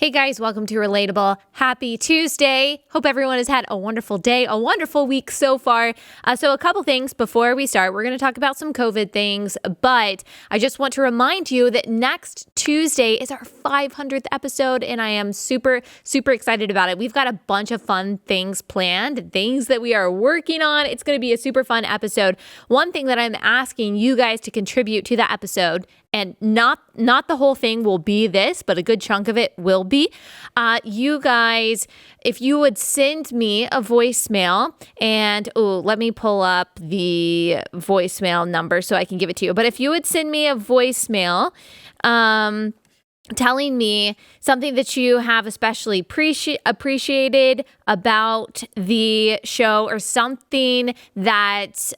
Hey guys, welcome to Relatable. Happy Tuesday. Hope everyone has had a wonderful day, a wonderful week so far. So a couple things before we start. We're going to talk about some COVID things, but I just want to remind you that next Tuesday is our 500th episode, and I am super, super excited about it. We've got a bunch of fun things planned, things that we are working on. It's going to be a super fun episode. One thing that I'm asking you guys to contribute to the episode, and not the whole thing will be this, but a good chunk of it will be. You guys, if you would send me a voicemail, and let me pull up the voicemail number so I can give it to you. But if you would send me a voicemail, telling me something that you have especially appreciated about the show, or something that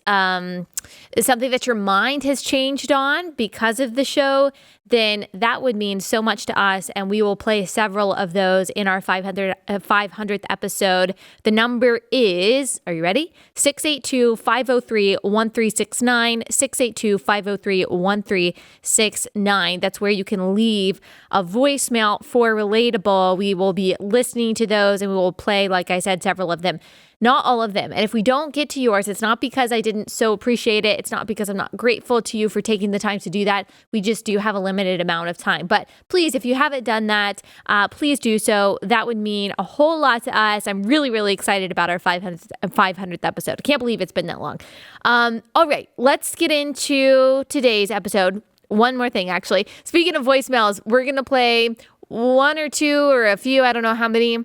your mind has changed on because of the show, then that would mean so much to us, and we will play several of those in our 500th episode. The number is, are you ready? 682-503-1369, 682-503-1369. That's where you can leave a voicemail for Relatable. We will be listening to those, and we will play, like I said, several of them. Not all of them. And if we don't get to yours, it's not because I didn't so appreciate it. It's not because I'm not grateful to you for taking the time to do that. We just do have a limited amount of time. But please, if you haven't done that, please do so. That would mean a whole lot to us. I'm really, really excited about our 500th episode. I can't believe it's been that long. All right, let's get into today's episode. One more thing, actually. Speaking of voicemails, we're going to play one or two or a few, I don't know how many,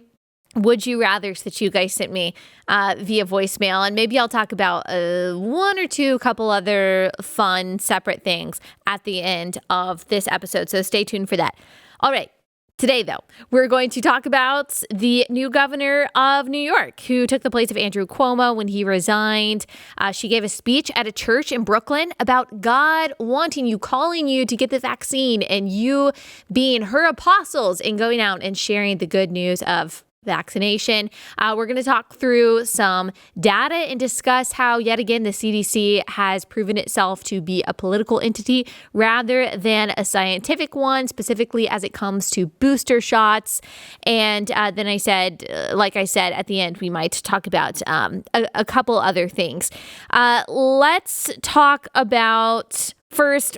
would you rathers that you guys sent me via voicemail. And maybe I'll talk about one or two couple other fun separate things at the end of this episode. So stay tuned for that. All right. Today, though, we're going to talk about the new governor of New York, who took the place of Andrew Cuomo when he resigned. She gave a speech at a church in Brooklyn about God wanting you, calling you to get the vaccine, and you being her apostles in going out and sharing the good news of vaccination. We're going to talk through some data and discuss how, yet again, the CDC has proven itself to be a political entity rather than a scientific one, specifically as it comes to booster shots. And then I said, like I said, at the end, we might talk about a couple other things. Let's talk about first,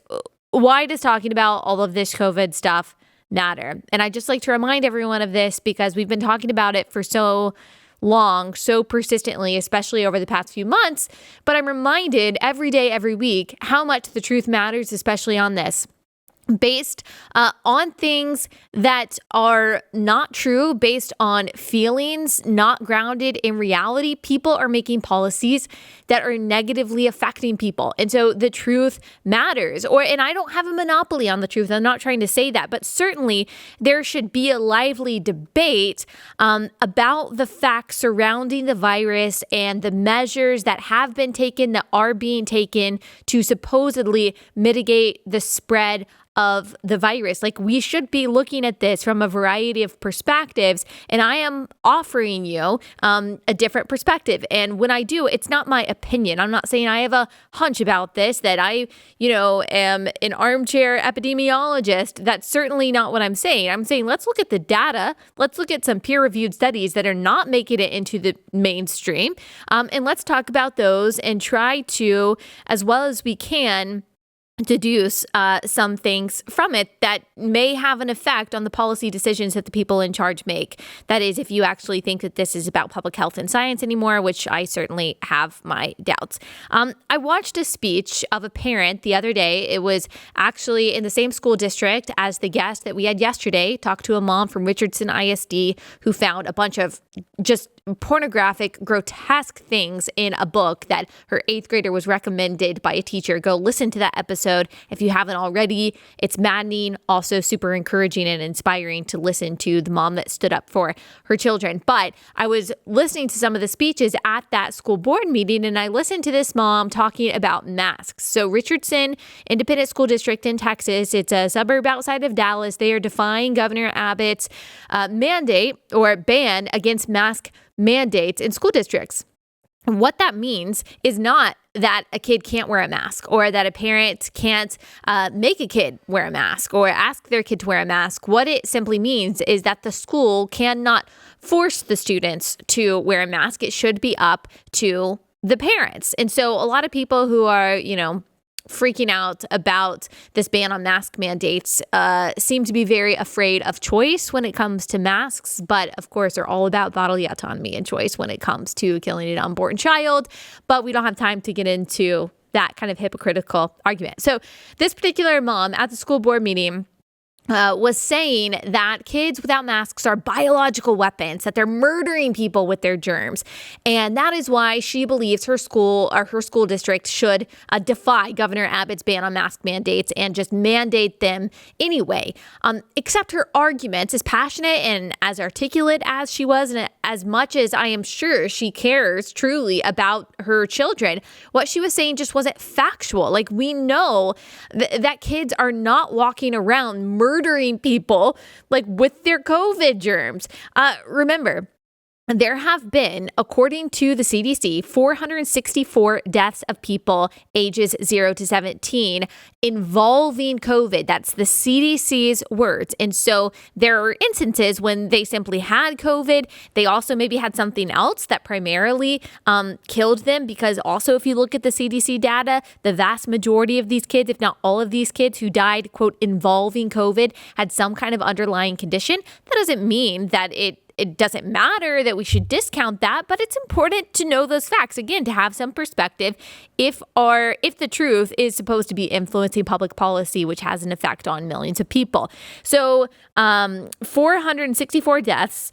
why does talking about all of this COVID stuff matter? And I'd just like to remind everyone of this because we've been talking about it for so long, so persistently, especially over the past few months. But I'm reminded every day, every week, how much the truth matters, especially on this. Based on things that are not true, based on feelings not grounded in reality, people are making policies that are negatively affecting people. And so the truth matters. And I don't have a monopoly on the truth. I'm not trying to say that, but certainly there should be a lively debate about the facts surrounding the virus and the measures that have been taken, that are being taken to supposedly mitigate the spread of the virus. Like, we should be looking at this from a variety of perspectives, and I am offering you a different perspective. And when I do, it's not my opinion. I'm not saying I have a hunch about this, that I, am an armchair epidemiologist. That's certainly not what I'm saying. I'm saying let's look at the data. Let's look at some peer-reviewed studies that are not making it into the mainstream, and let's talk about those and try to, as well as we can, deduce some things from it that may have an effect on the policy decisions that the people in charge make. That is, if you actually think that this is about public health and science anymore, which I certainly have my doubts. I watched a speech of a parent the other day. It was actually in the same school district as the guest that we had yesterday. Talked to a mom from Richardson ISD who found a bunch of just pornographic, grotesque things in a book that her 8th grader was recommended by a teacher. Go listen to that episode if you haven't already. It's maddening, also super encouraging and inspiring to listen to the mom that stood up for her children. But I was listening to some of the speeches at that school board meeting, and I listened to this mom talking about masks. So Richardson Independent School District in Texas, it's a suburb outside of Dallas. They are defying Governor Abbott's mandate or ban against mask mandates in school districts. what that means is not that a kid can't wear a mask or that a parent can't make a kid wear a mask or ask their kid to wear a mask. What it simply means is that the school cannot force the students to wear a mask. It should be up to the parents. And so a lot of people who are, freaking out about this ban on mask mandates seem to be very afraid of choice when it comes to masks, but of course are all about bodily autonomy and choice when it comes to killing an unborn child. But we don't have time to get into that kind of hypocritical argument. So this particular mom at the school board meeting was saying that kids without masks are biological weapons, that they're murdering people with their germs. And that is why she believes her school or her school district should defy Governor Abbott's ban on mask mandates and just mandate them anyway. Except her argument, as passionate and as articulate as she was, and as much as I am sure she cares truly about her children, what she was saying just wasn't factual. Like, we know that kids are not walking around murdering people like with their COVID germs. Remember, there have been, according to the CDC, 464 deaths of people ages 0 to 17 involving COVID. That's the CDC's words. And so there are instances when they simply had COVID. They also maybe had something else that primarily killed them, because also if you look at the CDC data, the vast majority of these kids, if not all of these kids who died, quote, involving COVID, had some kind of underlying condition. That doesn't mean that it doesn't matter, that we should discount that, but it's important to know those facts, again, to have some perspective if the truth is supposed to be influencing public policy, which has an effect on millions of people. So 464 deaths,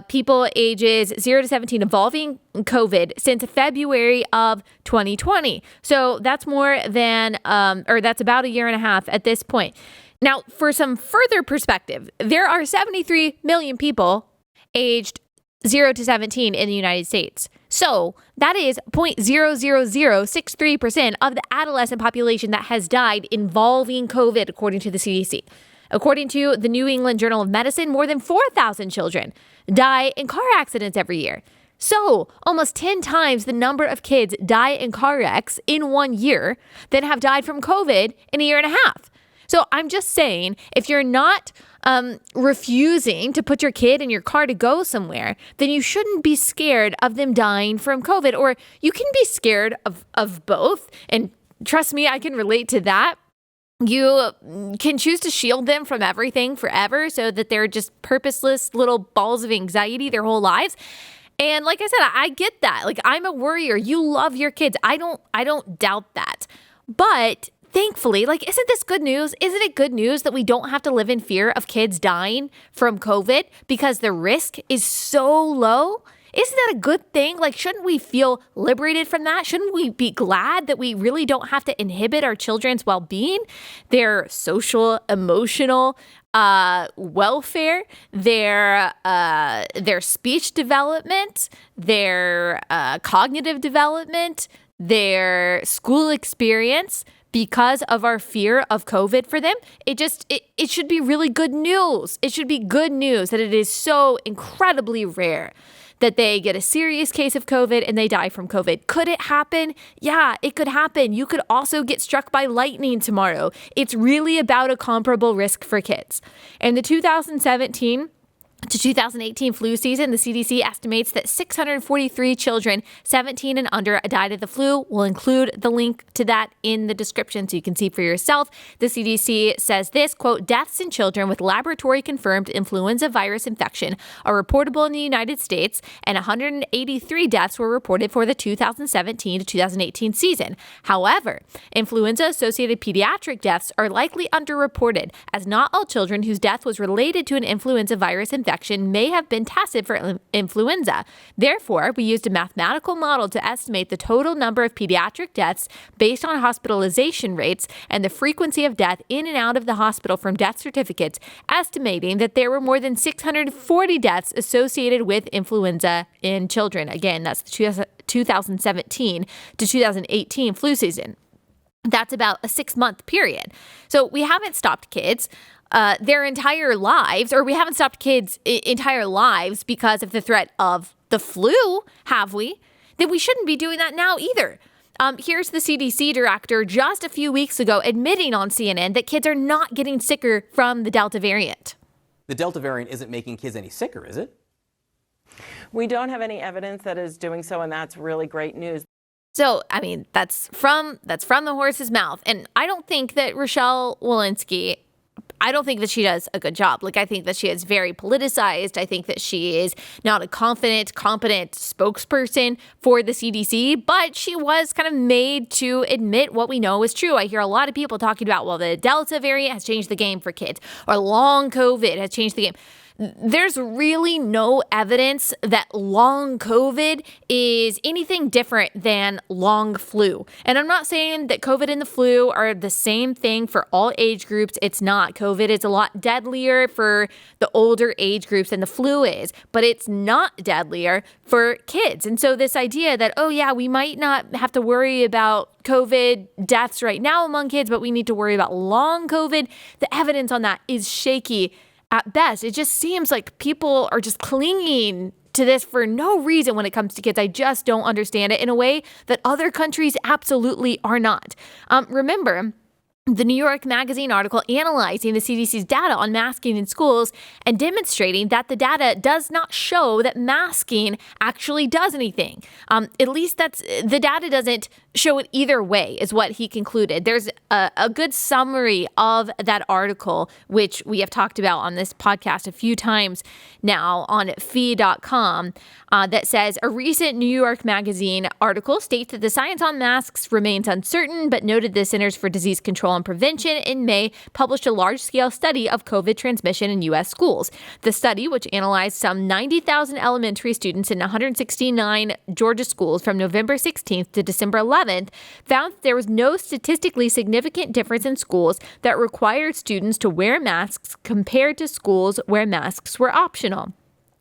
people ages 0 to 17 involving COVID since February of 2020. So that's more than, that's about a year and a half at this point. Now, for some further perspective, there are 73 million people aged 0 to 17 in the United States. So that is 0.00063% of the adolescent population that has died involving COVID, according to the CDC. According to the New England Journal of Medicine, more than 4,000 children die in car accidents every year. So almost 10 times the number of kids die in car wrecks in 1 year than have died from COVID in a year and a half. So I'm just saying, if you're not refusing to put your kid in your car to go somewhere, then you shouldn't be scared of them dying from COVID. Or you can be scared of both. And trust me, I can relate to that. You can choose to shield them from everything forever so that they're just purposeless little balls of anxiety their whole lives. And like I said, I get that. Like, I'm a worrier. You love your kids. I don't doubt that. But thankfully, isn't this good news? Isn't it good news that we don't have to live in fear of kids dying from COVID because the risk is so low? Isn't that a good thing? Shouldn't we feel liberated from that? Shouldn't we be glad that we really don't have to inhibit our children's well-being, their social, emotional welfare, their speech development, their cognitive development, their school experience, because of our fear of COVID for them? It should be really good news. It should be good news that it is so incredibly rare that they get a serious case of COVID and they die from COVID. Could it happen? Yeah, it could happen. You could also get struck by lightning tomorrow. It's really about a comparable risk for kids. In the 2017 to 2018 flu season, the CDC estimates that 643 children 17 and under died of the flu. We'll include the link to that in the description so you can see for yourself. The CDC says this, quote, deaths in children with laboratory-confirmed influenza virus infection are reportable in the United States, and 183 deaths were reported for the 2017 to 2018 season. However, influenza-associated pediatric deaths are likely underreported, as not all children whose death was related to an influenza virus infection may have been tested for influenza. Therefore, we used a mathematical model to estimate the total number of pediatric deaths based on hospitalization rates and the frequency of death in and out of the hospital from death certificates, estimating that there were more than 640 deaths associated with influenza in children. Again, that's the 2017 to 2018 flu season. That's about a 6-month period. So we haven't stopped kids their entire lives, or we haven't stopped kids' entire lives because of the threat of the flu, have we? then we shouldn't be doing that now either. Here's the CDC director just a few weeks ago admitting on CNN that kids are not getting sicker from the Delta variant. The Delta variant isn't making kids any sicker, is it? We don't have any evidence that is doing so, and that's really great news. So, I mean, that's from the horse's mouth. And I don't think that Rochelle Walensky, I don't think that she does a good job. Like, I think that she is very politicized. I think that she is not a confident, competent spokesperson for the CDC, but she was kind of made to admit what we know is true. I hear a lot of people talking about, well, the Delta variant has changed the game for kids, or long COVID has changed the game. There's really no evidence that long COVID is anything different than long flu. And I'm not saying that COVID and the flu are the same thing for all age groups. It's not. COVID is a lot deadlier for the older age groups than the flu is, but it's not deadlier for kids. And so this idea that, oh yeah, we might not have to worry about COVID deaths right now among kids, but we need to worry about long COVID, the evidence on that is shaky at best. It just seems like people are just clinging to this for no reason when it comes to kids. I just don't understand it in a way that other countries absolutely are not. Remember, the New York Magazine article analyzing the CDC's data on masking in schools and demonstrating that the data does not show that masking actually does anything. At least the data doesn't show it either way, is what he concluded. There's a good summary of that article, which we have talked about on this podcast a few times now on fee.com, that says a recent New York Magazine article states that the science on masks remains uncertain, but noted the Centers for Disease Control and Prevention in May published a large-scale study of COVID transmission in U.S. schools. The study, which analyzed some 90,000 elementary students in 169 Georgia schools from November 16th to December 11th, found that there was no statistically significant difference in schools that required students to wear masks compared to schools where masks were optional.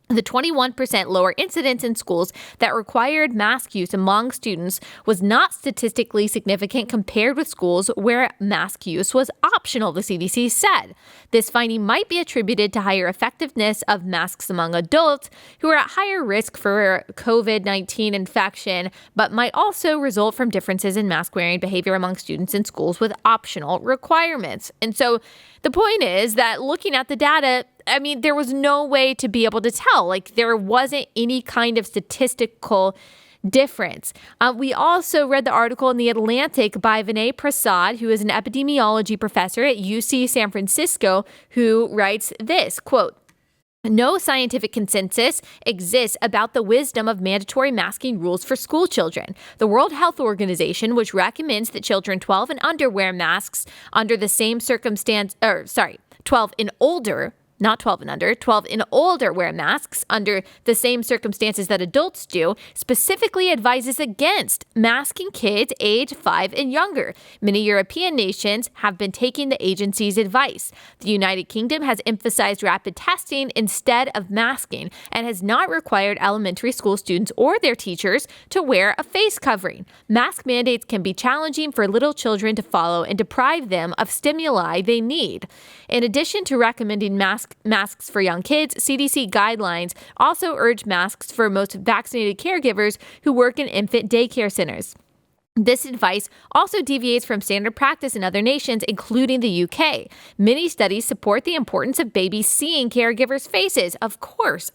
The 21% lower incidence in schools that required mask use among students was not statistically significant compared with schools where mask use was optional, the CDC said. This finding might be attributed to higher effectiveness of masks among adults who are at higher risk for COVID-19 infection, but might also result from differences in mask wearing behavior among students in schools with optional requirements. And so the point is that looking at the data, I mean, there was no way to be able to tell. Like, there wasn't any kind of statistical difference. We also read the article in The Atlantic by Vinay Prasad, who is an epidemiology professor at UC San Francisco, who writes this, quote, "No scientific consensus exists about the wisdom of mandatory masking rules for school children. The World Health Organization, which recommends that children 12 and under wear masks under the same 12 and older, not 12 and under, 12 and older wear masks under the same circumstances that adults do, specifically advises against masking kids age 5 and younger. Many European nations have been taking the agency's advice. The United Kingdom has emphasized rapid testing instead of masking and has not required elementary school students or their teachers to wear a face covering. Mask mandates can be challenging for little children to follow and deprive them of stimuli they need. In addition to recommending masks for young kids, CDC guidelines also urge masks for most vaccinated caregivers who work in infant daycare centers. This advice also deviates from standard practice in other nations, including the UK. Many studies support the importance of babies seeing caregivers' faces. Of course,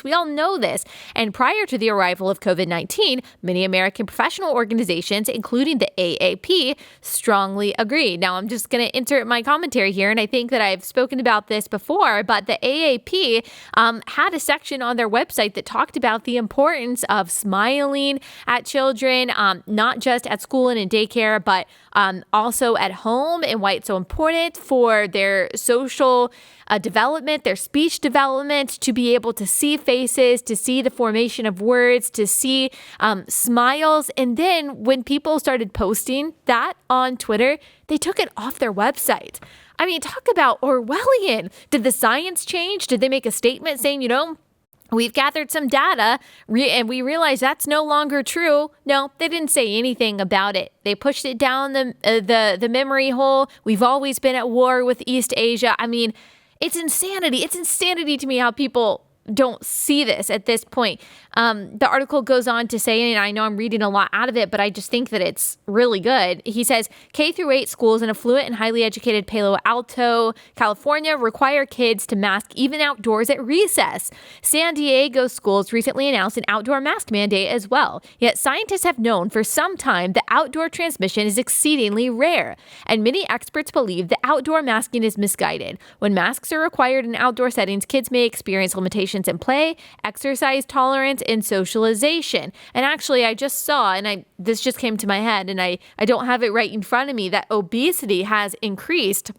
we all know this. And prior to the arrival of COVID-19, many American professional organizations, including the AAP, strongly agreed. Now, I'm just going to insert my commentary here, and I think that I've spoken about this before, but the AAP had a section on their website that talked about the importance of smiling at children, not just at school and in daycare, but also at home, and why it's so important for their social development, their speech development, to be able to see faces, to see the formation of words, to see smiles. And then when people started posting that on Twitter, they took it off their website. I mean, talk about Orwellian. Did the science change? Did they make a statement saying, we've gathered some data and we realize that's no longer true? No, they didn't say anything about it. They pushed it down the memory hole. We've always been at war with East Asia. I mean, it's insanity. It's insanity to me how people don't see this at this point. The article goes on to say, and I know I'm reading a lot out of it, but I just think that it's really good. He says, K through 8 schools in affluent and highly educated Palo Alto, California, require kids to mask even outdoors at recess. San Diego schools recently announced an outdoor mask mandate as well. Yet scientists have known for some time that outdoor transmission is exceedingly rare, and many experts believe that outdoor masking is misguided. When masks are required in outdoor settings, kids may experience limitations in play, exercise tolerance, and socialization. And actually, I just saw, and this just came to my head, and I don't have it right in front of me, that obesity has increased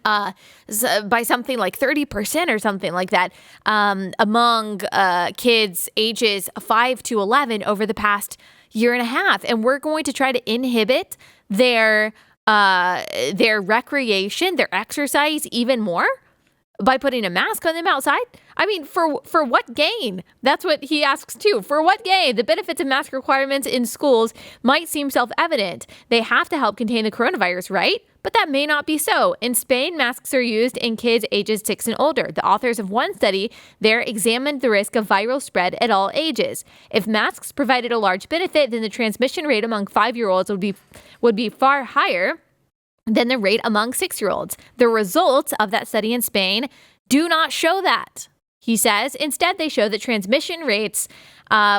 by something like 30% or something like that among kids ages 5 to 11 over the past year and a half. And we're going to try to inhibit their recreation, their exercise even more by putting a mask on them outside. I mean, for what gain? That's what he asks too. For what gain? The benefits of mask requirements in schools might seem self-evident. They have to help contain the coronavirus, right? But that may not be so. In Spain, masks are used in kids ages 6 and older. The authors of one study there examined the risk of viral spread at all ages. If masks provided a large benefit, then the transmission rate among 5-year-olds would be far higher than the rate among 6-year-olds. The results of that study in Spain do not show that, he says. Instead, they show that transmission rates,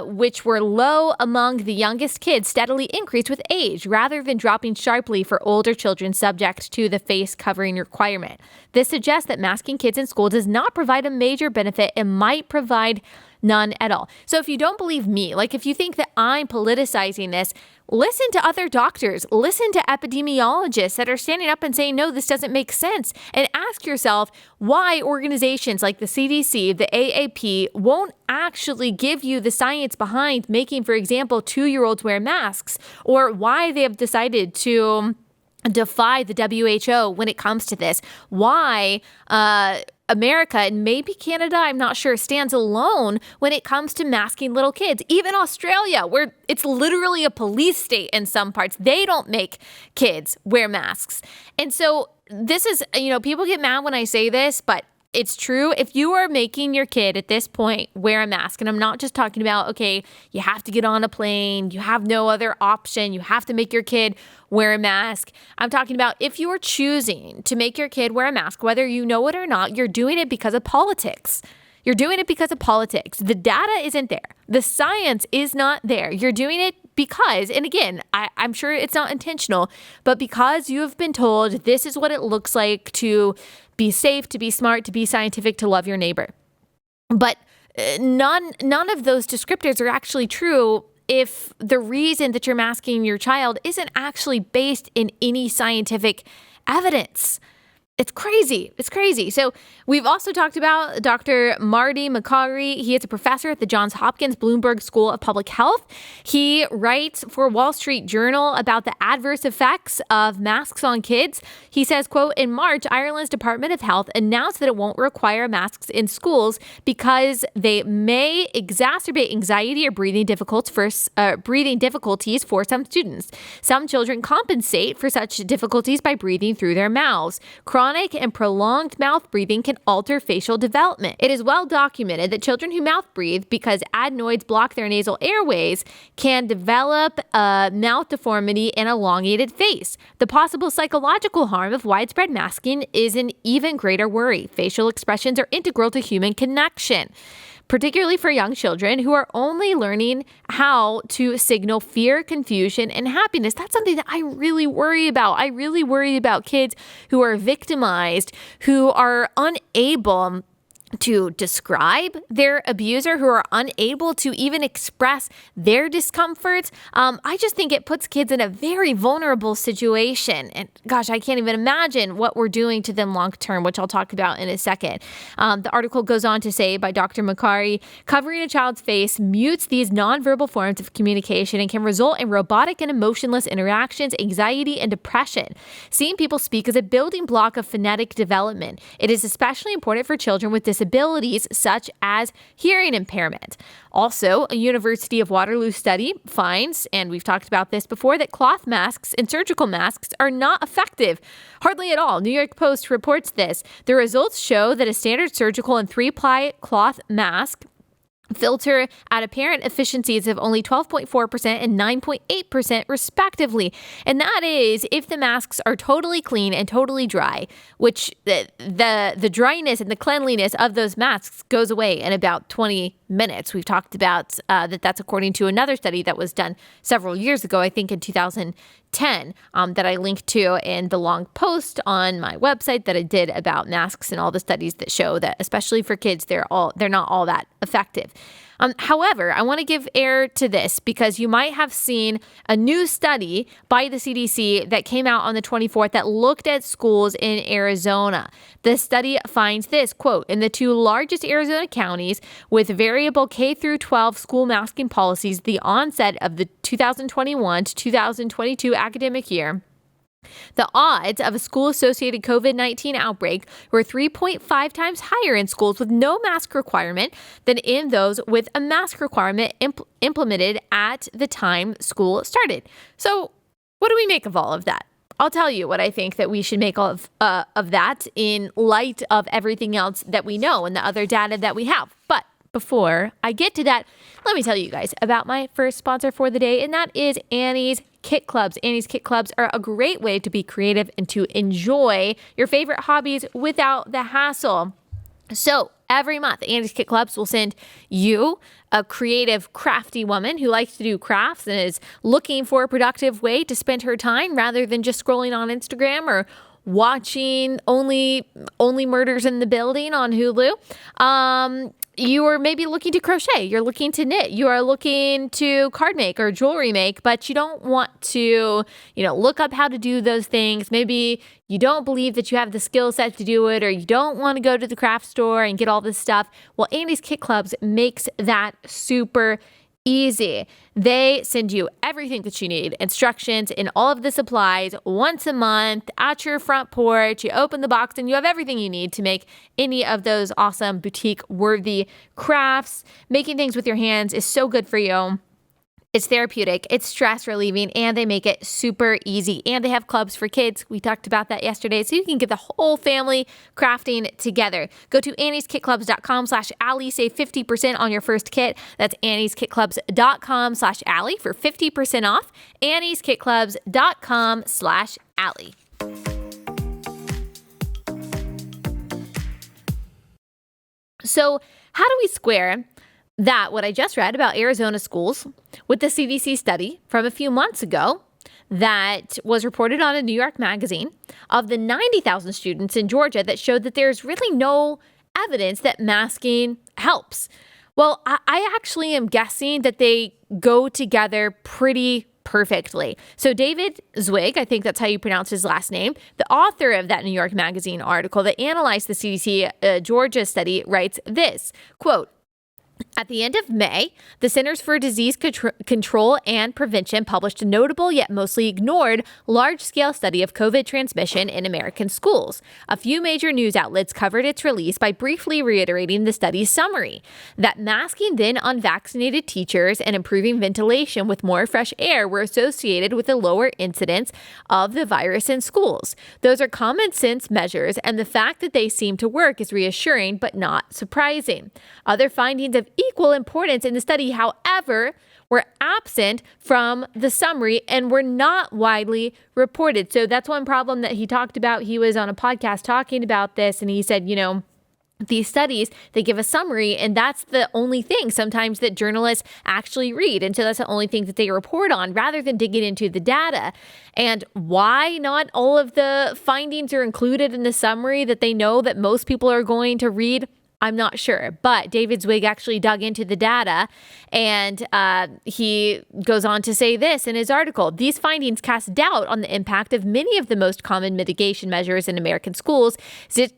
which were low among the youngest kids, steadily increased with age, rather than dropping sharply for older children subject to the face covering requirement. This suggests that masking kids in school does not provide a major benefit and might provide none at all. So if you don't believe me, like if you think that I'm politicizing this, listen to other doctors, listen to epidemiologists that are standing up and saying, no, this doesn't make sense. And ask yourself why organizations like the CDC, the AAP won't actually give you the science behind making, for example, 2-year-olds wear masks, or why they have decided to defy the WHO when it comes to this. Why America and maybe Canada, I'm not sure, stands alone when it comes to masking little kids. Even Australia, where it's literally a police state in some parts, they don't make kids wear masks. And so this is, people get mad when I say this, but it's true. If you are making your kid at this point wear a mask, and I'm not just talking about, okay, you have to get on a plane, you have no other option, you have to make your kid wear a mask. I'm talking about if you are choosing to make your kid wear a mask, whether you know it or not, you're doing it because of politics. You're doing it because of politics. The data isn't there. The science is not there. You're doing it because, and again, I'm sure it's not intentional, but because you have been told this is what it looks like to be safe, to be smart, to be scientific, to love your neighbor. But none of those descriptors are actually true if the reason that you're masking your child isn't actually based in any scientific evidence. It's crazy. It's crazy. So we've also talked about Dr. Marty Makary. He is a professor at the Johns Hopkins Bloomberg School of Public Health. He writes for Wall Street Journal about the adverse effects of masks on kids. He says, quote, in March, Ireland's Department of Health announced that it won't require masks in schools because they may exacerbate anxiety or breathing difficulties for some students. Some children compensate for such difficulties by breathing through their mouths. Chronic and prolonged mouth breathing can alter facial development. It is well documented that children who mouth breathe because adenoids block their nasal airways can develop a mouth deformity and elongated face. The possible psychological harm of widespread masking is an even greater worry. Facial expressions are integral to human connection, particularly for young children who are only learning how to signal fear, confusion, and happiness. That's something that I really worry about. I really worry about kids who are victimized, who are unable to describe their abuser, who are unable to even express their discomforts. I just think it puts kids in a very vulnerable situation. And gosh, I can't even imagine what we're doing to them long term, which I'll talk about in a second. The article goes on to say by Dr. Makary, covering a child's face mutes these nonverbal forms of communication and can result in robotic and emotionless interactions, anxiety, and depression. Seeing people speak is a building block of phonetic development. It is especially important for children with disabilities disabilities such as hearing impairment. Also, a University of Waterloo study finds, and we've talked about this before, that cloth masks and surgical masks are not effective. Hardly at all. New York Post reports this. The results show that a standard surgical and 3-ply cloth mask filter at apparent efficiencies of only 12.4% and 9.8% respectively. And that is if the masks are totally clean and totally dry, which the dryness and the cleanliness of those masks goes away in about 20 minutes. We've talked about that's according to another study that was done several years ago, I think in 2010, that I linked to in the long post on my website that I did about masks and all the studies that show that, especially for kids, they're not all that effective. However, I want to give air to this because you might have seen a new study by the CDC that came out on the 24th that looked at schools in Arizona. The study finds this, quote, in the 2 largest Arizona counties with variable K through 12 school masking policies, the onset of the 2021 to 2022 academic year, the odds of a school-associated COVID-19 outbreak were 3.5 times higher in schools with no mask requirement than in those with a mask requirement implemented at the time school started. So what do we make of all of that? I'll tell you what I think that we should make of that in light of everything else that we know and the other data that we have. But before I get to that, let me tell you guys about my first sponsor for the day, and that is Annie's Kit Clubs. Annie's Kit Clubs are a great way to be creative and to enjoy your favorite hobbies without the hassle. So every month, Annie's Kit Clubs will send you a creative, crafty woman who likes to do crafts and is looking for a productive way to spend her time rather than just scrolling on Instagram or watching Only Murders in the Building on Hulu. You are maybe looking to crochet, you're looking to knit, you are looking to card make or jewelry make, but you don't want to, look up how to do those things. Maybe you don't believe that you have the skill set to do it, or you don't want to go to the craft store and get all this stuff. Well, Annie's Kit Clubs makes that super easy. They send you everything that you need, instructions and all of the supplies once a month at your front porch. You open the box and you have everything you need to make any of those awesome boutique-worthy crafts. Making things with your hands is so good for you. It's therapeutic, it's stress relieving, and they make it super easy. And they have clubs for kids. We talked about that yesterday. So you can get the whole family crafting together. Go to annieskitclubs.com/Allie. Save 50% on your first kit. That's annieskitclubs.com/Allie for 50% off. annieskitclubs.com/Allie. So how do we square that, what I just read about Arizona schools, with the CDC study from a few months ago that was reported on a New York magazine of the 90,000 students in Georgia that showed that there's really no evidence that masking helps? Well, I actually am guessing that they go together pretty perfectly. So David Zwig, I think that's how you pronounce his last name, the author of that New York magazine article that analyzed the CDC Georgia study, writes this, quote, at the end of May, the Centers for Disease Control and Prevention published a notable yet mostly ignored large-scale study of COVID transmission in American schools. A few major news outlets covered its release by briefly reiterating the study's summary, that masking then unvaccinated teachers and improving ventilation with more fresh air were associated with a lower incidence of the virus in schools. Those are common sense measures, and the fact that they seem to work is reassuring but not surprising. Other findings of equal importance in the study, however, were absent from the summary and were not widely reported. So that's one problem that he talked about. He was on a podcast talking about this, and he said, these studies, they give a summary, and that's the only thing sometimes that journalists actually read. And so that's the only thing that they report on rather than digging into the data. And why not all of the findings are included in the summary that they know that most people are going to read? I'm not sure, but David Zwig actually dug into the data, and he goes on to say this in his article. These findings cast doubt on the impact of many of the most common mitigation measures in American schools: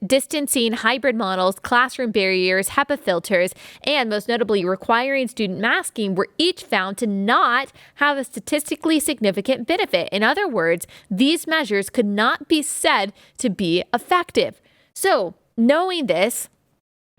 distancing, hybrid models, classroom barriers, HEPA filters, and most notably requiring student masking were each found to not have a statistically significant benefit. In other words, these measures could not be said to be effective. So, knowing this,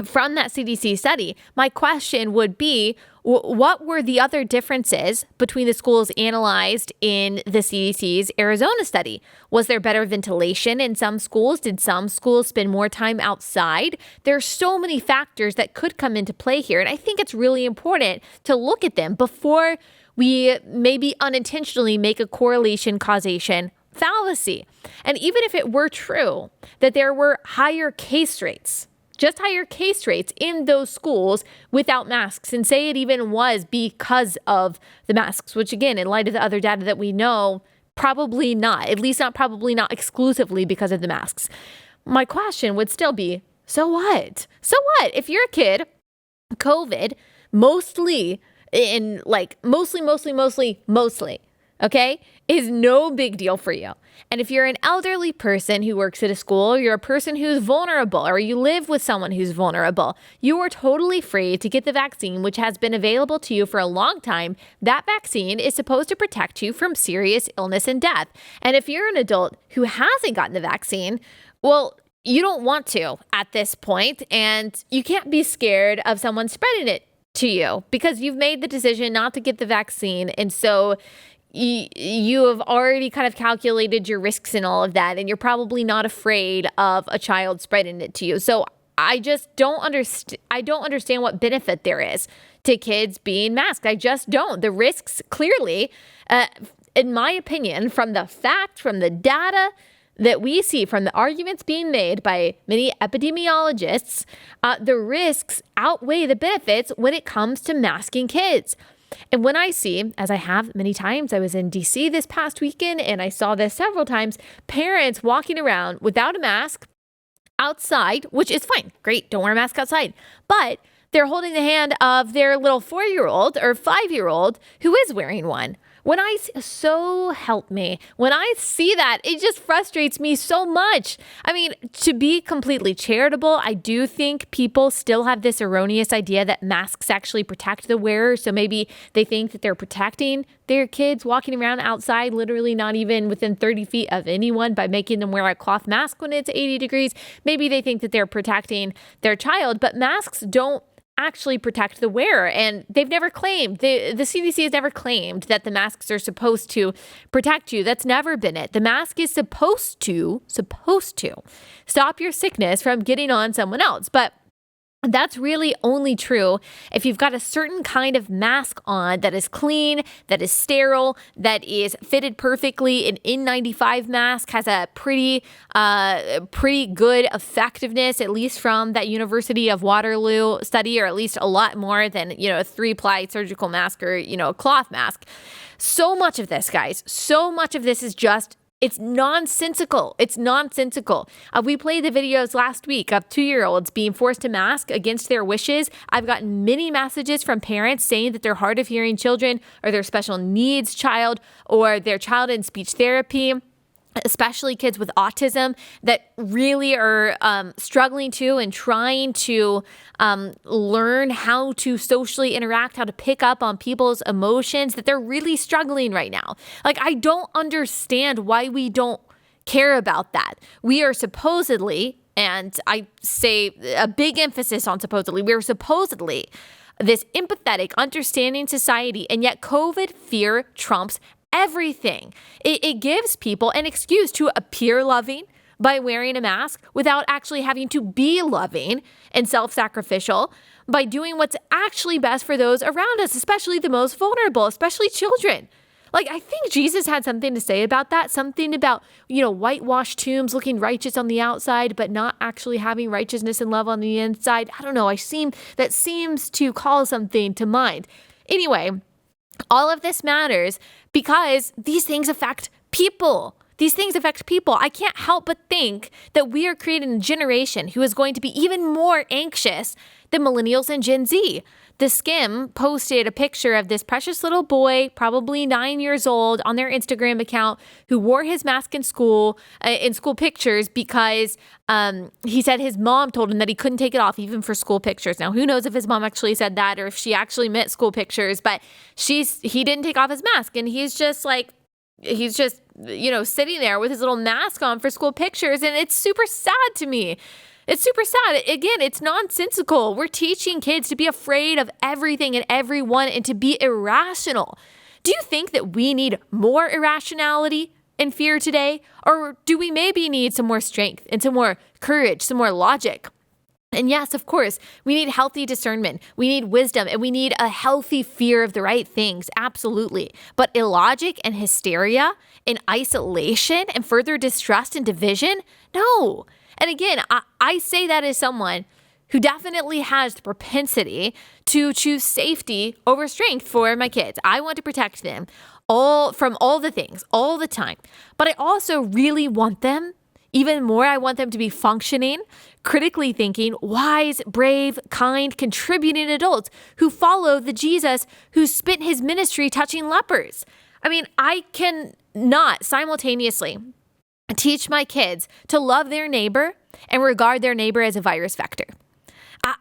from that CDC study. My question would be, what were the other differences between the schools analyzed in the CDC's Arizona study? Was there better ventilation in some schools? Did some schools spend more time outside? There are so many factors that could come into play here. And I think it's really important to look at them before we maybe unintentionally make a correlation causation fallacy. And even if it were true that there were higher case rates, just higher case rates in those schools without masks, and say it even was because of the masks, which again, in light of the other data that we know, probably not, at least probably not exclusively because of the masks. My question would still be, so what? So what? If you're a kid, COVID, mostly, okay, is no big deal for you. And if you're an elderly person who works at a school, or you're a person who's vulnerable, or you live with someone who's vulnerable, you are totally free to get the vaccine, which has been available to you for a long time. That vaccine is supposed to protect you from serious illness and death. And if you're an adult who hasn't gotten the vaccine, well, you don't want to at this point, and you can't be scared of someone spreading it to you because you've made the decision not to get the vaccine. And so you have already kind of calculated your risks and all of that, and you're probably not afraid of a child spreading it to you. So I just don't understand what benefit there is to kids being masked. I just don't. The risks clearly, in my opinion, from the data that we see, from the arguments being made by many epidemiologists, the risks outweigh the benefits when it comes to masking kids. And when I see, as I have many times, I was in DC this past weekend and I saw this several times, parents walking around without a mask outside, which is fine. Great. Don't wear a mask outside. But they're holding the hand of their little 4-year-old or 5-year-old who is wearing one. When I see that, it just frustrates me so much. I mean, to be completely charitable, I do think people still have this erroneous idea that masks actually protect the wearer. So maybe they think that they're protecting their kids walking around outside, literally not even within 30 feet of anyone, by making them wear a cloth mask when it's 80 degrees. Maybe they think that they're protecting their child, but masks don't actually protect the wearer. And they've never claimed, the CDC has never claimed that the masks are supposed to protect you. That's never been it. The mask is supposed to stop your sickness from getting on someone else. But that's really only true if you've got a certain kind of mask on that is clean, that is sterile, that is fitted perfectly. An N95 mask has a pretty good effectiveness, at least from that University of Waterloo study, or at least a lot more than, a 3-ply surgical mask or, a cloth mask. So much of this, guys, is just, it's nonsensical. We played the videos last week of 2-year-olds being forced to mask against their wishes. I've gotten many messages from parents saying that their hard of hearing children, or their special needs child, or their child in speech therapy, especially kids with autism, that really are struggling to and trying to learn how to socially interact, how to pick up on people's emotions, that they're really struggling right now. Like, I don't understand why we don't care about that. We are supposedly, and I say a big emphasis on supposedly, we're supposedly this empathetic, understanding society, and yet COVID fear trumps everything. It gives people an excuse to appear loving by wearing a mask without actually having to be loving and self-sacrificial, by doing what's actually best for those around us, especially the most vulnerable, especially children. Like, I think Jesus had something to say about that, something about, whitewashed tombs looking righteous on the outside, but not actually having righteousness and love on the inside. I don't know. That seems to call something to mind. Anyway, all of this matters because these things affect people. I can't help but think that we are creating a generation who is going to be even more anxious than millennials and Gen Z. The Skim posted a picture of this precious little boy, probably 9 years old, on their Instagram account, who wore his mask in school pictures because he said his mom told him that he couldn't take it off even for school pictures. Now, who knows if his mom actually said that or if she actually meant school pictures, but he didn't take off his mask, and he's just sitting there with his little mask on for school pictures, and it's super sad to me. It's super sad. Again, it's nonsensical. We're teaching kids to be afraid of everything and everyone and to be irrational. Do you think that we need more irrationality and fear today? Or do we maybe need some more strength and some more courage, some more logic? And yes, of course, we need healthy discernment. We need wisdom and we need a healthy fear of the right things. Absolutely. But illogic and hysteria and isolation and further distrust and division? No. And again, I say that as someone who definitely has the propensity to choose safety over strength for my kids. I want to protect them from all the things, all the time. But I also really want them, even more, I want them to be functioning, critically thinking, wise, brave, kind, contributing adults who follow the Jesus who spent his ministry touching lepers. I mean, I cannot simultaneously teach my kids to love their neighbor and regard their neighbor as a virus vector.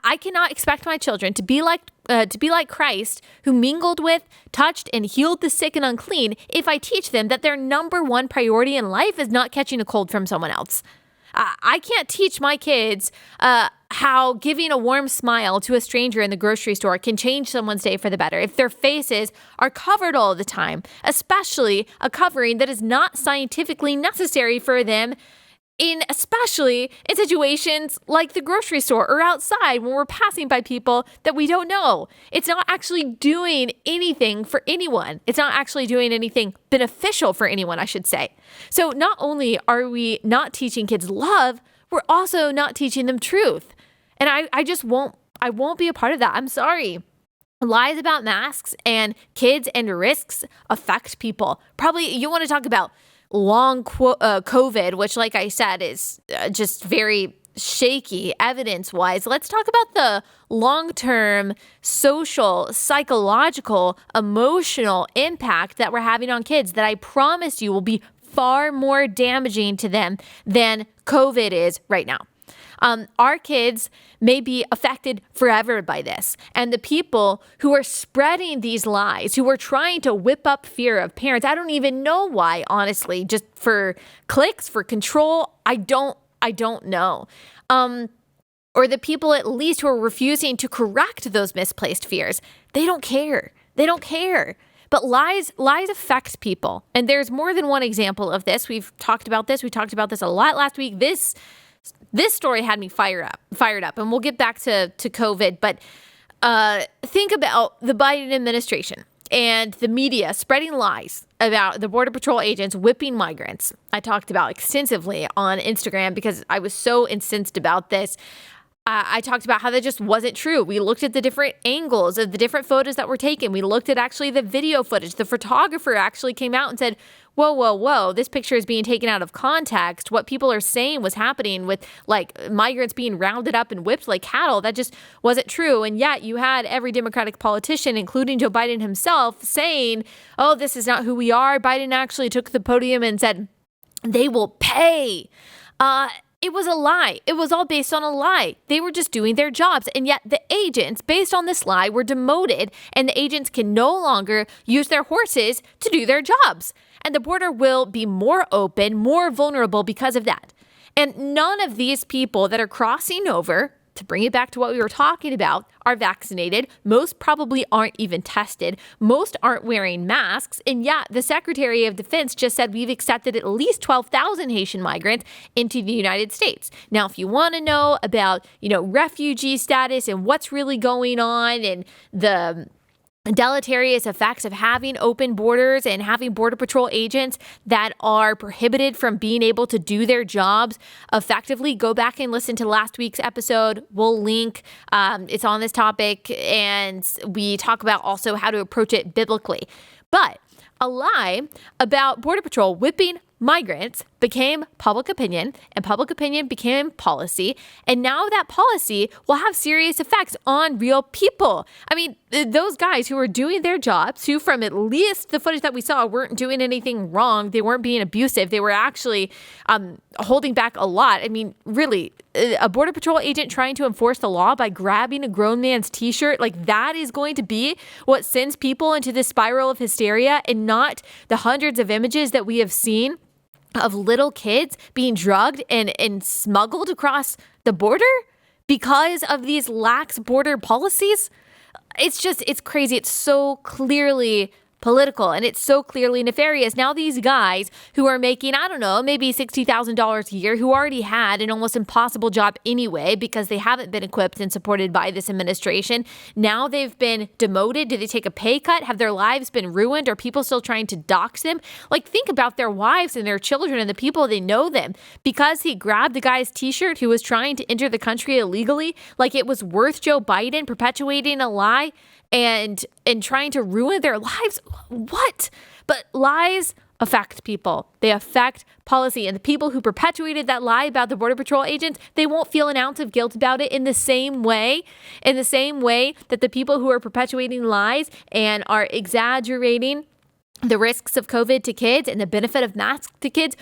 I cannot expect my children to be like Christ, who mingled with, touched, and healed the sick and unclean, if I teach them that their number one priority in life is not catching a cold from someone else. I can't teach my kids how giving a warm smile to a stranger in the grocery store can change someone's day for the better if their faces are covered all the time, especially a covering that is not scientifically necessary for them, especially in situations like the grocery store or outside when we're passing by people that we don't know. It's not actually doing anything for anyone. It's not actually doing anything beneficial for anyone, I should say. So not only are we not teaching kids love, we're also not teaching them truth. And I won't be a part of that. I'm sorry. Lies about masks and kids and risks affect people. Probably you want to talk about long COVID, which, like I said, is just very shaky evidence-wise. Let's talk about the long-term social, psychological, emotional impact that we're having on kids that I promise you will be far more damaging to them than COVID is right now. Our kids may be affected forever by this. And the people who are spreading these lies, who are trying to whip up fear of parents, I don't even know why, honestly, just for clicks, for control. I don't know. Or the people at least who are refusing to correct those misplaced fears. They don't care. They don't care. But lies affect people. And there's more than one example of this. We've talked about this. We talked about this a lot last week. This story had me fired up, and we'll get back to COVID. But think about the Biden administration and the media spreading lies about the Border Patrol agents whipping migrants. I talked about extensively on Instagram because I was so incensed about this. I talked about how that just wasn't true. We looked at the different angles of the different photos that were taken. We looked at actually the video footage. The photographer actually came out and said, whoa, this picture is being taken out of context. What people are saying was happening with like migrants being rounded up and whipped like cattle. That just wasn't true. And yet you had every Democratic politician, including Joe Biden himself, saying, oh, this is not who we are. Biden actually took the podium and said, they will pay. It was a lie. It was all based on a lie. They were just doing their jobs. And yet the agents, based on this lie, were demoted, and the agents can no longer use their horses to do their jobs. And the border will be more open, more vulnerable because of that. And none of these people that are crossing over, to bring it back to what we were talking about, are vaccinated. Most probably aren't even tested. Most aren't wearing masks. And yet the Secretary of Defense just said we've accepted at least 12,000 Haitian migrants into the United States. Now, if you want to know about, refugee status and what's really going on and the deleterious effects of having open borders and having Border Patrol agents that are prohibited from being able to do their jobs effectively, go back and listen to last week's episode. We'll link. It's on this topic, and we talk about also how to approach it biblically. But a lie about Border Patrol whipping migrants became public opinion, and public opinion became policy. And now that policy will have serious effects on real people. I mean, those guys who were doing their jobs, who from at least the footage that we saw weren't doing anything wrong. They weren't being abusive. They were actually holding back a lot. I mean, really, a Border Patrol agent trying to enforce the law by grabbing a grown man's t-shirt, like that is going to be what sends people into this spiral of hysteria, and not the hundreds of images that we have seen of little kids being drugged and smuggled across the border because of these lax border policies. It's crazy. It's so clearly political and it's so clearly nefarious. Now these guys who are making, I don't know, maybe $60,000 a year, who already had an almost impossible job anyway because they haven't been equipped and supported by this administration. Now they've been demoted. Do they take a pay cut? Have their lives been ruined? Are people still trying to dox them? Like, think about their wives and their children and the people they know them. Because he grabbed the guy's t-shirt who was trying to enter the country illegally, like it was worth Joe Biden perpetuating a lie and trying to ruin their lives. What? But lies affect people. They affect policy. And the people who perpetuated that lie about the Border Patrol agents, they won't feel an ounce of guilt about it in the same way that the people who are perpetuating lies and are exaggerating the risks of COVID to kids and the benefit of masks to kids,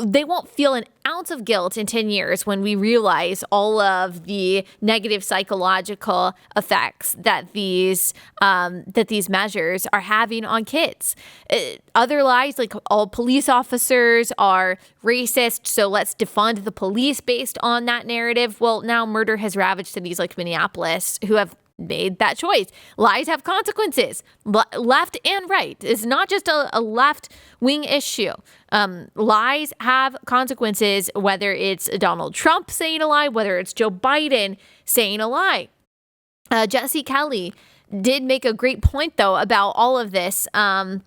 they won't feel an ounce of guilt in 10 years when we realize all of the negative psychological effects that these measures are having on kids. Other lies, like all police officers are racist, so let's defund the police based on that narrative. Well, now murder has ravaged cities like Minneapolis who have made that choice. Lies have consequences, left and right. It's not just a left-wing issue. Lies have consequences, whether it's Donald Trump saying a lie, whether it's Joe Biden saying a lie. Jesse Kelly did make a great point, though, about all of this on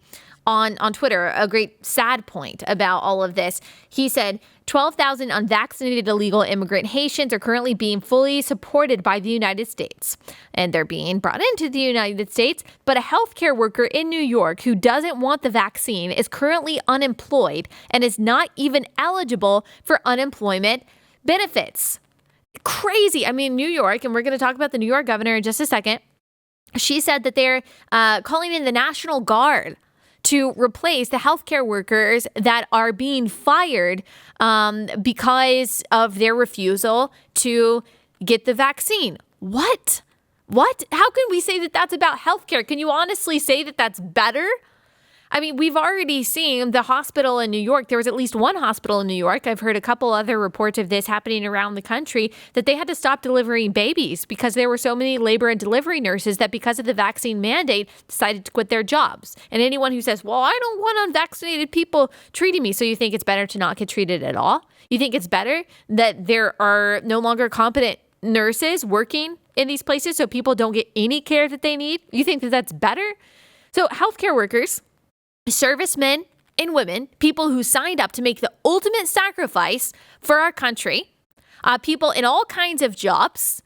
Twitter, a great sad point about all of this. He said, 12,000 unvaccinated illegal immigrant Haitians are currently being fully supported by the United States. And they're being brought into the United States. But a healthcare worker in New York who doesn't want the vaccine is currently unemployed and is not even eligible for unemployment benefits. Crazy. I mean, New York, and we're going to talk about the New York governor in just a second. She said that they're calling in the National Guard to replace the healthcare workers that are being fired because of their refusal to get the vaccine. What? How can we say that that's about healthcare? Can you honestly say that that's better? I mean, we've already seen the hospital in New York. There was at least one hospital in New York. I've heard a couple other reports of this happening around the country, that they had to stop delivering babies because there were so many labor and delivery nurses that, because of the vaccine mandate, decided to quit their jobs. And anyone who says, well, I don't want unvaccinated people treating me. So you think it's better to not get treated at all? You think it's better that there are no longer competent nurses working in these places so people don't get any care that they need? You think that that's better? So healthcare workers, servicemen and women, people who signed up to make the ultimate sacrifice for our country, people in all kinds of jobs,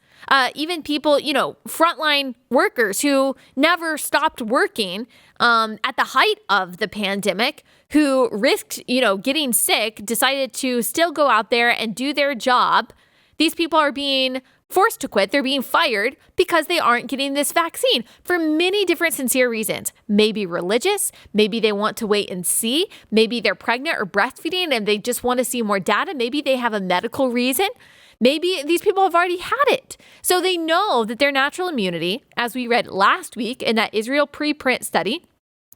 even people, frontline workers who never stopped working at the height of the pandemic, who risked, getting sick, decided to still go out there and do their job. These people are being forced to quit. They're being fired because they aren't getting this vaccine for many different sincere reasons. Maybe religious, maybe they want to wait and see, maybe they're pregnant or breastfeeding and they just want to see more data, maybe they have a medical reason, maybe these people have already had it. So they know that their natural immunity, as we read last week in that Israel preprint study,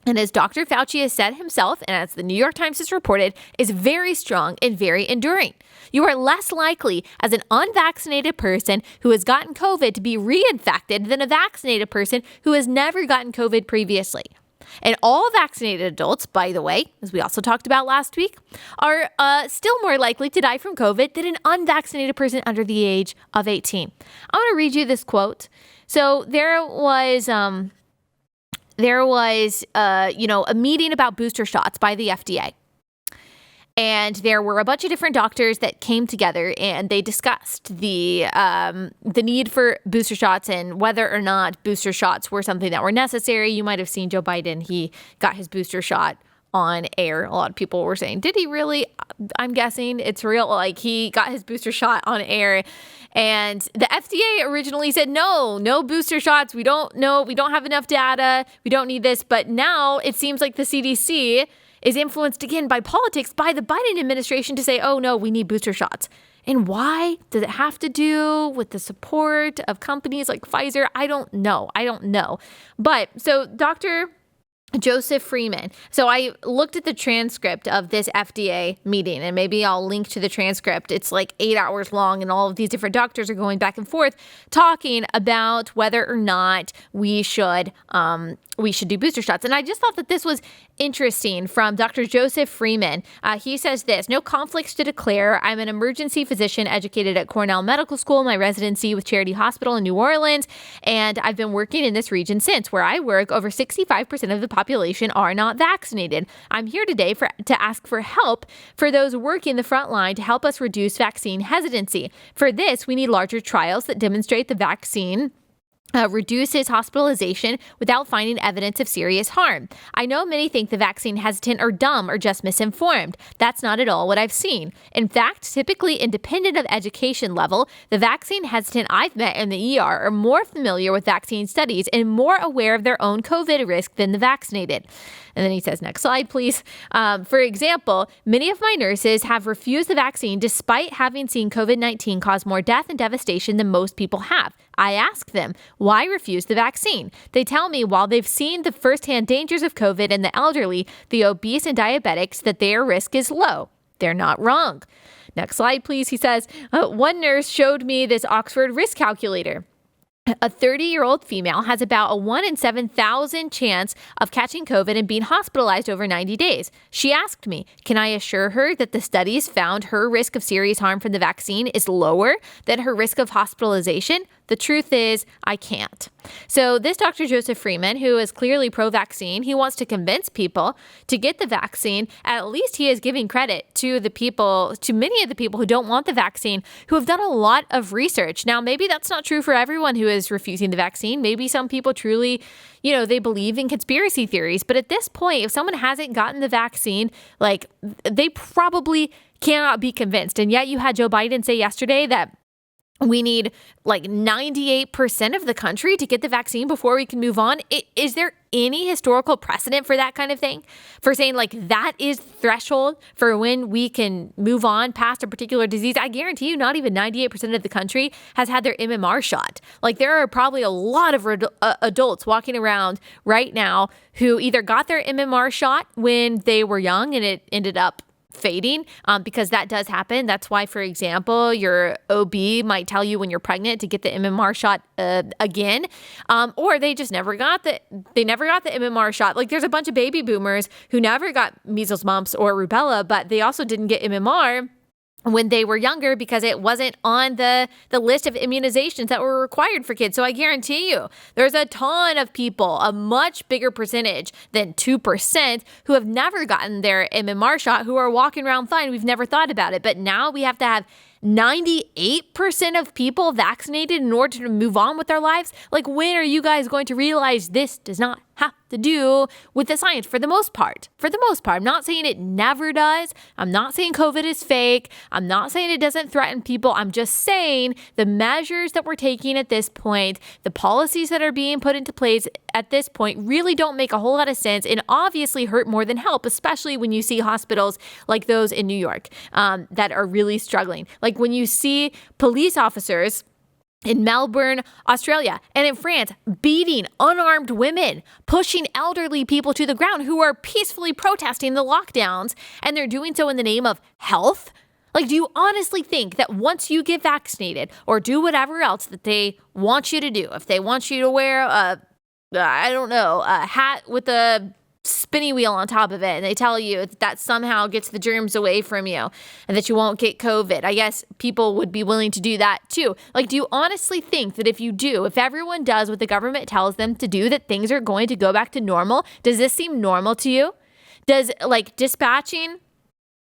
and as Dr. Fauci has said himself, and as the New York Times has reported, is very strong and very enduring. You are less likely as an unvaccinated person who has gotten COVID to be reinfected than a vaccinated person who has never gotten COVID previously. And all vaccinated adults, by the way, as we also talked about last week, are still more likely to die from COVID than an unvaccinated person under the age of 18. I want to read you this quote. So there was a meeting about booster shots by the FDA. And there were a bunch of different doctors that came together and they discussed the need for booster shots and whether or not booster shots were something that were necessary. You might have seen Joe Biden. He got his booster shot on air. A lot of people were saying, did he really? I'm guessing it's real. Like, he got his booster shot on air. And the FDA originally said, no booster shots. We don't have enough data. We don't need this. But now it seems like the CDC is influenced again by politics, by the Biden administration, to say, oh no, we need booster shots. And why? Does it have to do with the support of companies like Pfizer? I don't know. But so Dr. Joseph Freeman. So I looked at the transcript of this FDA meeting, and maybe I'll link to the transcript. It's like 8 hours long, and all of these different doctors are going back and forth talking about whether or not we should do booster shots. And I just thought that this was interesting from Dr. Joseph Freeman. He says this: no conflicts to declare. I'm an emergency physician educated at Cornell Medical School, my residency with Charity Hospital in New Orleans, and I've been working in this region since. Where I work, over 65% of the population are not vaccinated. I'm here today to ask for help for those working the front line to help us reduce vaccine hesitancy. For this, we need larger trials that demonstrate the vaccine reduces hospitalization without finding evidence of serious harm. I know many think the vaccine hesitant are dumb or just misinformed. That's not at all what I've seen. In fact, typically independent of education level, the vaccine hesitant I've met in the ER are more familiar with vaccine studies and more aware of their own COVID risk than the vaccinated. And then he says, next slide, please. For example, many of my nurses have refused the vaccine despite having seen COVID-19 cause more death and devastation than most people have. I ask them, why refuse the vaccine? They tell me while they've seen the firsthand dangers of COVID in the elderly, the obese and diabetics, that their risk is low. They're not wrong. Next slide, please. He says, one nurse showed me this Oxford risk calculator. A 30-year-old female has about a 1 in 7,000 chance of catching COVID and being hospitalized over 90 days. She asked me, can I assure her that the studies found her risk of serious harm from the vaccine is lower than her risk of hospitalization? The truth is, I can't. So this Dr. Joseph Freeman, who is clearly pro-vaccine, he wants to convince people to get the vaccine. At least he is giving credit to many of the people who don't want the vaccine, who have done a lot of research. Now, maybe that's not true for everyone who is refusing the vaccine. Maybe some people truly, they believe in conspiracy theories. But at this point, if someone hasn't gotten the vaccine, they probably cannot be convinced. And yet you had Joe Biden say yesterday that we need 98% of the country to get the vaccine before we can move on. Is there any historical precedent for that kind of thing? For saying that is the threshold for when we can move on past a particular disease? I guarantee you not even 98% of the country has had their MMR shot. There are probably a lot of adults walking around right now who either got their MMR shot when they were young and it ended up fading, because that does happen. That's why, for example, your OB might tell you when you're pregnant to get the MMR shot again, or they just never got the MMR shot. There's a bunch of baby boomers who never got measles, mumps, or rubella, but they also didn't get MMR when they were younger because it wasn't on the list of immunizations that were required for kids. So I guarantee you there's a ton of people, a much bigger percentage than 2%, who have never gotten their MMR shot, who are walking around fine. We've never thought about it. But now we have to have 98% of people vaccinated in order to move on with their lives. When are you guys going to realize this does not have to do with the science for the most part? I'm not saying it never does. I'm not saying COVID is fake. I'm not saying it doesn't threaten people. I'm just saying the measures that we're taking at this point, the policies that are being put into place at this point really don't make a whole lot of sense and obviously hurt more than help, especially when you see hospitals like those in New York that are really struggling. When you see police officers in Melbourne, Australia, and in France, beating unarmed women, pushing elderly people to the ground who are peacefully protesting the lockdowns, and they're doing so in the name of health. Do you honestly think that once you get vaccinated or do whatever else that they want you to do, if they want you to wear a hat with a spinny wheel on top of it, and they tell you that somehow gets the germs away from you and that you won't get COVID, I guess people would be willing to do that too. Do you honestly think that if everyone does what the government tells them to do, that things are going to go back to normal? Does this seem normal to you? Does dispatching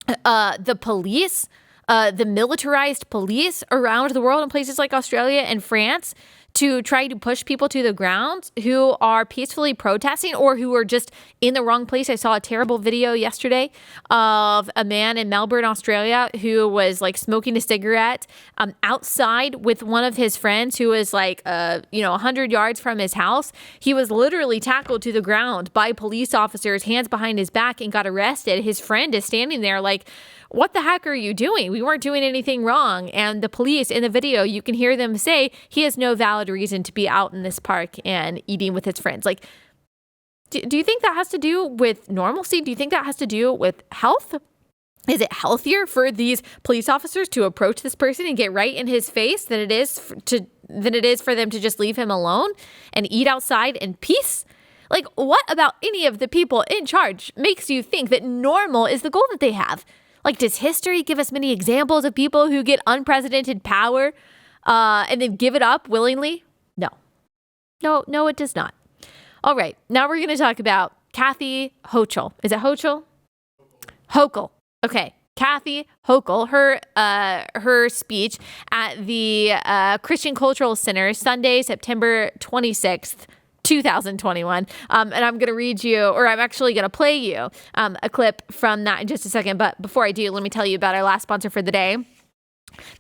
the police, the militarized police around the world in places like Australia and France to try to push people to the ground who are peacefully protesting or who are just in the wrong place? I saw a terrible video yesterday of a man in Melbourne, Australia, who was smoking a cigarette outside with one of his friends who was 100 yards from his house. He was literally tackled to the ground by police officers, hands behind his back, and got arrested. His friend is standing there what the heck are you doing? We weren't doing anything wrong. And the police in the video, you can hear them say he has no valid reason to be out in this park and eating with his friends. Do you think that has to do with normalcy? Do you think that has to do with health? Is it healthier for these police officers to approach this person and get right in his face than it is for them to just leave him alone and eat outside in peace? Like, what about any of the people in charge makes you think that normal is the goal that they have? Like, does history give us many examples of people who get unprecedented power and then give it up willingly? No, it does not. All right, now we're going to talk about Kathy Hochul. Is it Hochul? Hochul. Okay, Kathy Hochul, her speech at the Christian Cultural Center, Sunday, September 26th, 2021. And I'm going to read you, or I'm actually going to play you a clip from that in just a second. But before I do, let me tell you about our last sponsor for the day.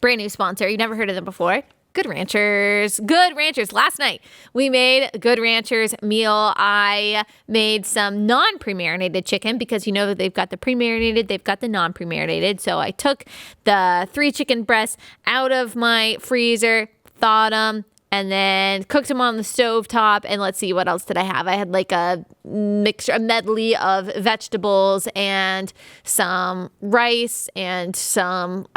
Brand new sponsor. You've never heard of them before. Good Ranchers. Good Ranchers. Last night, we made Good Ranchers meal. I made some non-pre-marinated chicken because you know that they've got the pre-marinated, they've got the non-pre-marinated. So I took the 3 chicken breasts out of my freezer, thawed them, and then cooked them on the stovetop. And let's see, what else did I have? I had like a mixture, a medley of vegetables and some rice and some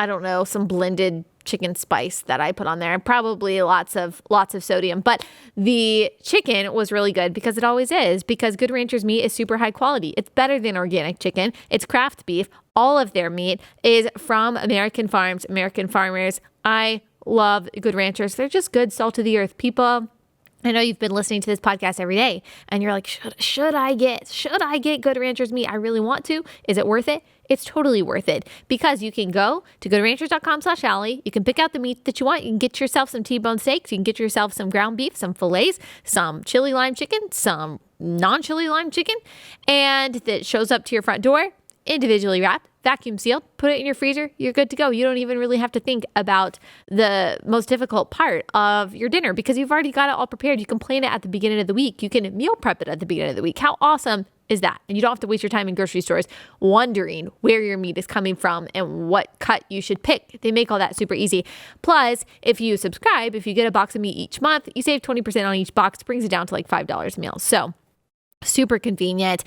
blended chicken spice that I put on there, and probably lots of sodium. But the chicken was really good because it always is, because Good Ranchers meat is super high quality. It's better than organic chicken. It's craft beef. All of their meat is from American farms, American farmers. I love Good Ranchers. They're just good, salt of the earth people. I know you've been listening to this podcast every day and you're like, should I get Good Ranchers meat? I really want to. Is it worth it? It's totally worth it, because you can go to goodranchers.com/Allie. You can pick out the meat that you want. You can get yourself some T-bone steaks. You can get yourself some ground beef, some fillets, some chili lime chicken, some non-chili lime chicken, and that shows up to your front door, individually wrapped, vacuum sealed, put it in your freezer, you're good to go. You don't even really have to think about the most difficult part of your dinner because you've already got it all prepared. You can plan it at the beginning of the week. You can meal prep it at the beginning of the week. How awesome is that? And you don't have to waste your time in grocery stores wondering where your meat is coming from and what cut you should pick. They make all that super easy. Plus, if you subscribe, if you get a box of meat each month, you save 20% on each box, brings it down to like $5 a meal. So super convenient.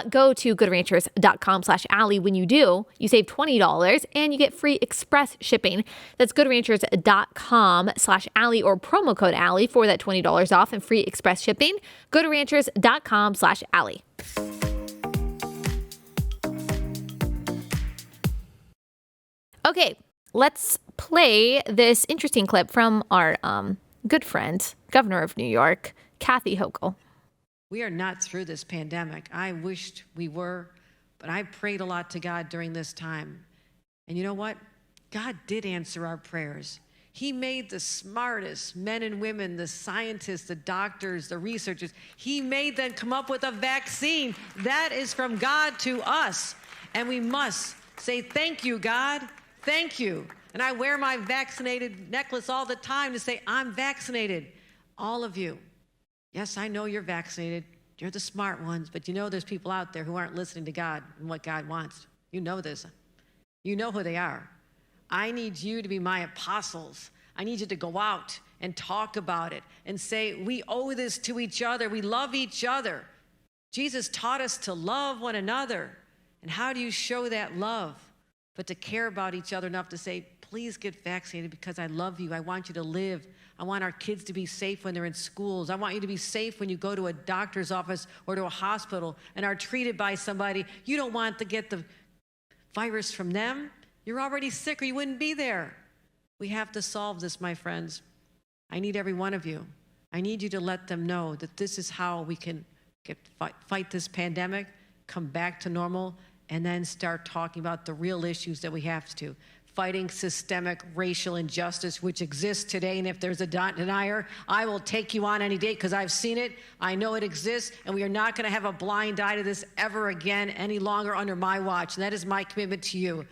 Go to goodranchers.com/Allie. When you do, you save $20 and you get free express shipping. That's goodranchers.com/Allie or promo code Allie for that $20 off and free express shipping. Goodranchers.com/Allie. Okay, let's play this interesting clip from our good friend, Governor of New York, Kathy Hochul. We are not through this pandemic. I wished we were, but I prayed a lot to God during this time. And you know what? God did answer our prayers. He made the smartest men and women, the scientists, the doctors, the researchers. He made them come up with a vaccine. That is from God to us. And we must say, thank you, God. Thank you. And I wear my vaccinated necklace all the time to say, I'm vaccinated. All of you. Yes, I know you're vaccinated. You're the smart ones, but you know there's people out there who aren't listening to God and what God wants. You know this. You know who they are. I need you to be my apostles. I need you to go out and talk about it and say, we owe this to each other. We love each other. Jesus taught us to love one another. And how do you show that love? But to care about each other enough to say, please get vaccinated because I love you. I want you to live. I want our kids to be safe when they're in schools. I want you to be safe when you go to a doctor's office or to a hospital and are treated by somebody. You don't want to get the virus from them. You're already sick or you wouldn't be there. We have to solve this, my friends. I need every one of you. I need you to let them know that this is how we can fight this pandemic, come back to normal, and then start talking about the real issues that we have to. Fighting systemic racial injustice, which exists today. And if there's a denier, I will take you on any day because I've seen it. I know it exists. And we are not going to have a blind eye to this ever again any longer under my watch. And that is my commitment to you.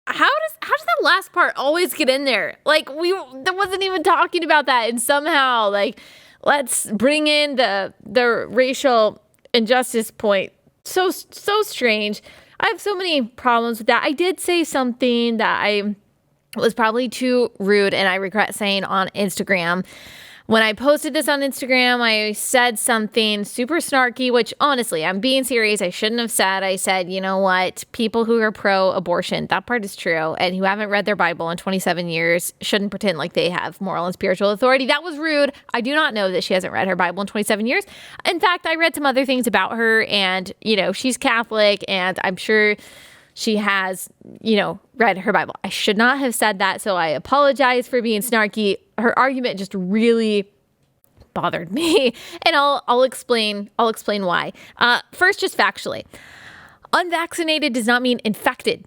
How does that last part always get in there? Like, that wasn't even talking about that. And somehow, like, let's bring in the racial injustice point. So strange. I have so many problems with that. I did say something that I was probably too rude and I regret saying on Instagram. When I posted this on Instagram, I said something super snarky, which honestly, I'm being serious. I shouldn't have said. I said, you know what? People who are pro-abortion, that part is true, and who haven't read their Bible in 27 years shouldn't pretend like they have moral and spiritual authority. That was rude. I do not know that she hasn't read her Bible in 27 years. In fact, I read some other things about her, and, she's Catholic, and I'm sure she has, read her Bible. I should not have said that, so I apologize for being snarky. Her argument just really bothered me, and I'll explain why. First, just factually, unvaccinated does not mean infected.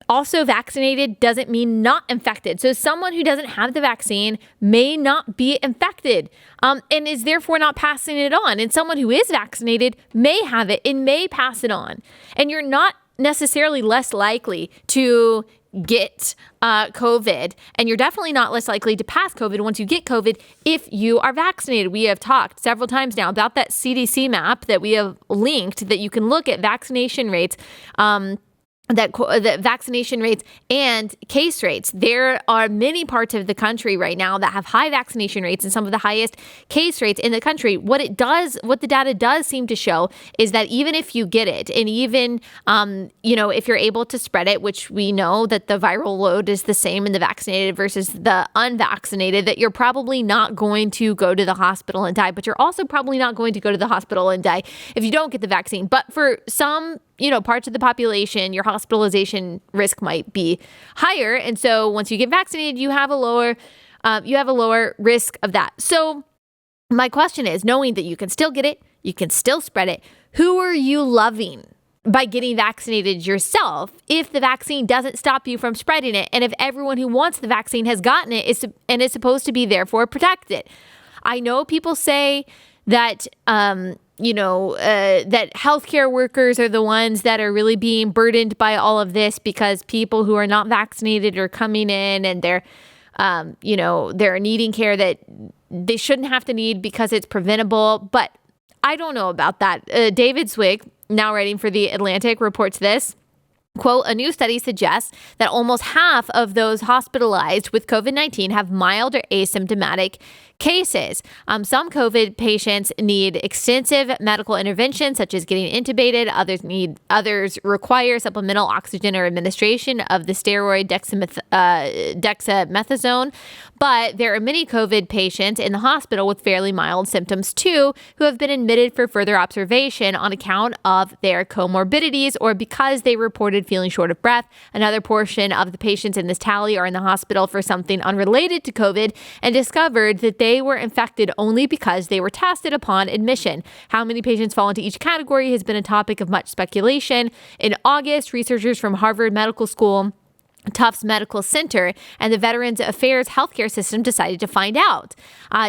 Also, vaccinated doesn't mean not infected. So someone who doesn't have the vaccine may not be infected and is therefore not passing it on. And someone who is vaccinated may have it and may pass it on. And you're not necessarily less likely to get COVID, and you're definitely not less likely to pass COVID once you get COVID if you are vaccinated. We have talked several times now about that CDC map that we have linked that you can look at vaccination rates. That vaccination rates and case rates. There are many parts of the country right now that have high vaccination rates and some of the highest case rates in the country. What the data does seem to show is that even if you get it, and even, if you're able to spread it, which we know that the viral load is the same in the vaccinated versus the unvaccinated, that you're probably not going to go to the hospital and die, but you're also probably not going to go to the hospital and die if you don't get the vaccine. But for some parts of the population, your hospitalization risk might be higher. And so once you get vaccinated, you have a lower risk of that. So my question is, knowing that you can still get it, you can still spread it, who are you loving by getting vaccinated yourself if the vaccine doesn't stop you from spreading it? And if everyone who wants the vaccine has gotten it and is supposed to be therefore protected? I know people say that, that healthcare workers are the ones that are really being burdened by all of this because people who are not vaccinated are coming in and they're needing care that they shouldn't have to need because it's preventable. But I don't know about that. David Swig, now writing for The Atlantic, reports this. Quote, a new study suggests that almost half of those hospitalized with COVID-19 have mild or asymptomatic cases. Some COVID patients need extensive medical intervention, such as getting intubated. Others require supplemental oxygen or administration of the steroid dexamethasone. But there are many COVID patients in the hospital with fairly mild symptoms too, who have been admitted for further observation on account of their comorbidities or because they reported feeling short of breath. Another portion of the patients in this tally are in the hospital for something unrelated to COVID and discovered that they were infected only because they were tested upon admission. How many patients fall into each category has been a topic of much speculation. In August, researchers from Harvard Medical School, Tufts Medical Center, and the Veterans Affairs healthcare system decided to find out.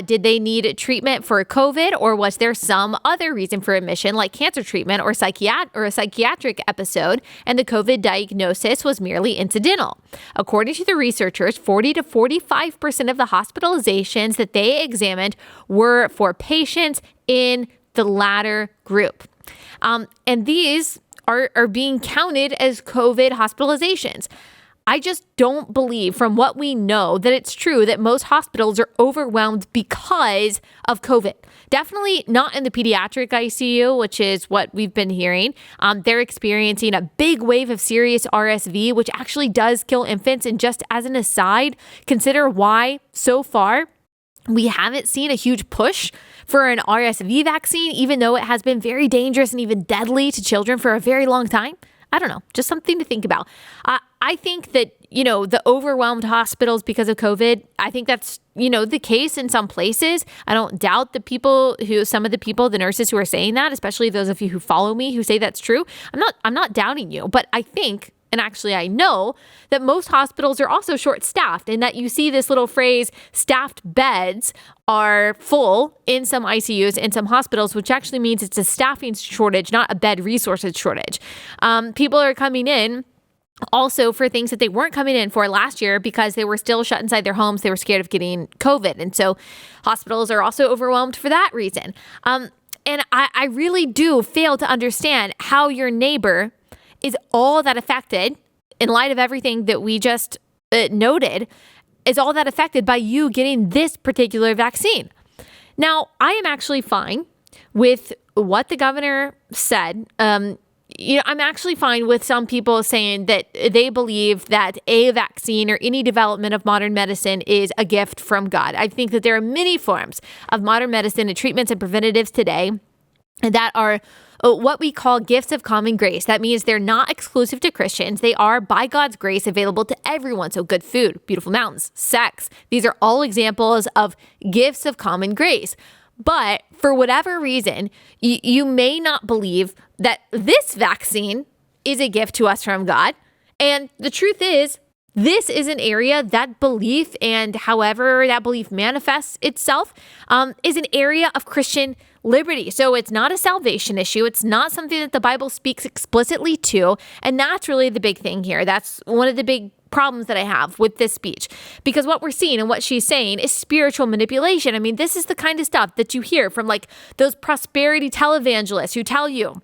Did they need treatment for COVID, or was there some other reason for admission, like cancer treatment or a psychiatric episode, and the COVID diagnosis was merely incidental? According to the researchers, 40 to 45% of the hospitalizations that they examined were for patients in the latter group. And these are being counted as COVID hospitalizations. I just don't believe, from what we know, that it's true that most hospitals are overwhelmed because of COVID. Definitely not in the pediatric ICU, which is what we've been hearing. They're experiencing a big wave of serious RSV, which actually does kill infants. And just as an aside, consider why so far we haven't seen a huge push for an RSV vaccine, even though it has been very dangerous and even deadly to children for a very long time. I don't know, just something to think about. I think that, the overwhelmed hospitals because of COVID, I think that's, the case in some places. I don't doubt some of the people, the nurses who are saying that, especially those of you who follow me who say that's true. I'm not doubting you, but I think, and actually I know, that most hospitals are also short-staffed, and that you see this little phrase, staffed beds are full in some ICUs in some hospitals, which actually means it's a staffing shortage, not a bed resources shortage. People are coming in also for things that they weren't coming in for last year because they were still shut inside their homes. They were scared of getting COVID. And so hospitals are also overwhelmed for that reason. And I really do fail to understand how your neighbor is all that affected, in light of everything that we just noted, is all that affected by you getting this particular vaccine. Now, I am actually fine with what the governor said. I'm actually fine with some people saying that they believe that a vaccine or any development of modern medicine is a gift from God. I think that there are many forms of modern medicine and treatments and preventatives today that are what we call gifts of common grace. That means they're not exclusive to Christians. They are, by God's grace, available to everyone. So good food, beautiful mountains, sex. These are all examples of gifts of common grace. But for whatever reason, you may not believe that this vaccine is a gift to us from God. And the truth is, this is an area that belief, and however that belief manifests itself, is an area of Christian liberty. So it's not a salvation issue. It's not something that the Bible speaks explicitly to. And that's really the big thing here. That's one of the big problems that I have with this speech, because what we're seeing and what she's saying is spiritual manipulation. I mean, this is the kind of stuff that you hear from like those prosperity televangelists who tell you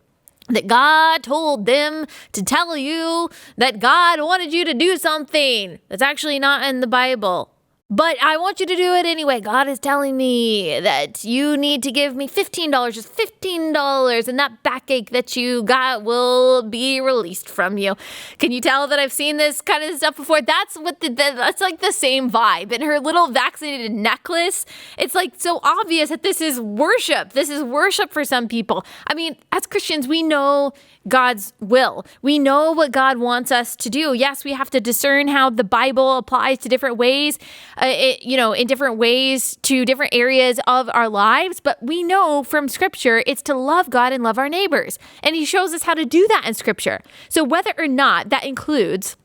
that God told them to tell you that God wanted you to do something that's actually not in the Bible. But I want you to do it anyway. God is telling me that you need to give me $15, just $15, and that backache that you got will be released from you. Can you tell that I've seen this kind of stuff before? That's that's like the same vibe. And her little vaccinated necklace, it's like so obvious that this is worship. This is worship for some people. I mean, as Christians, we know God's will. We know what God wants us to do. Yes, we have to discern how the Bible applies to different ways, in different ways to different areas of our lives. But we know from Scripture, it's to love God and love our neighbors. And He shows us how to do that in Scripture. So whether or not that includes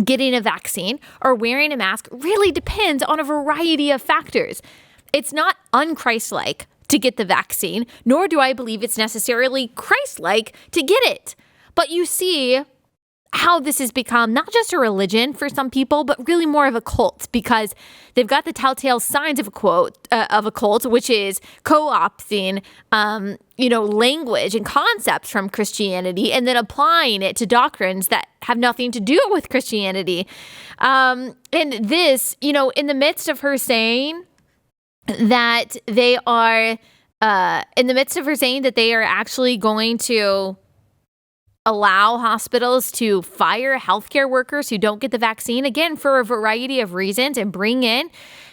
getting a vaccine or wearing a mask really depends on a variety of factors. It's not un-Christ-like to get the vaccine, nor do I believe it's necessarily Christ-like to get it. But you see how this has become not just a religion for some people, but really more of a cult, because they've got the telltale signs of a cult, which is co-opting, language and concepts from Christianity and then applying it to doctrines that have nothing to do with Christianity. And this, in the midst of her saying that they are, actually going to allow hospitals to fire healthcare workers who don't get the vaccine, again, for a variety of reasons, and bring in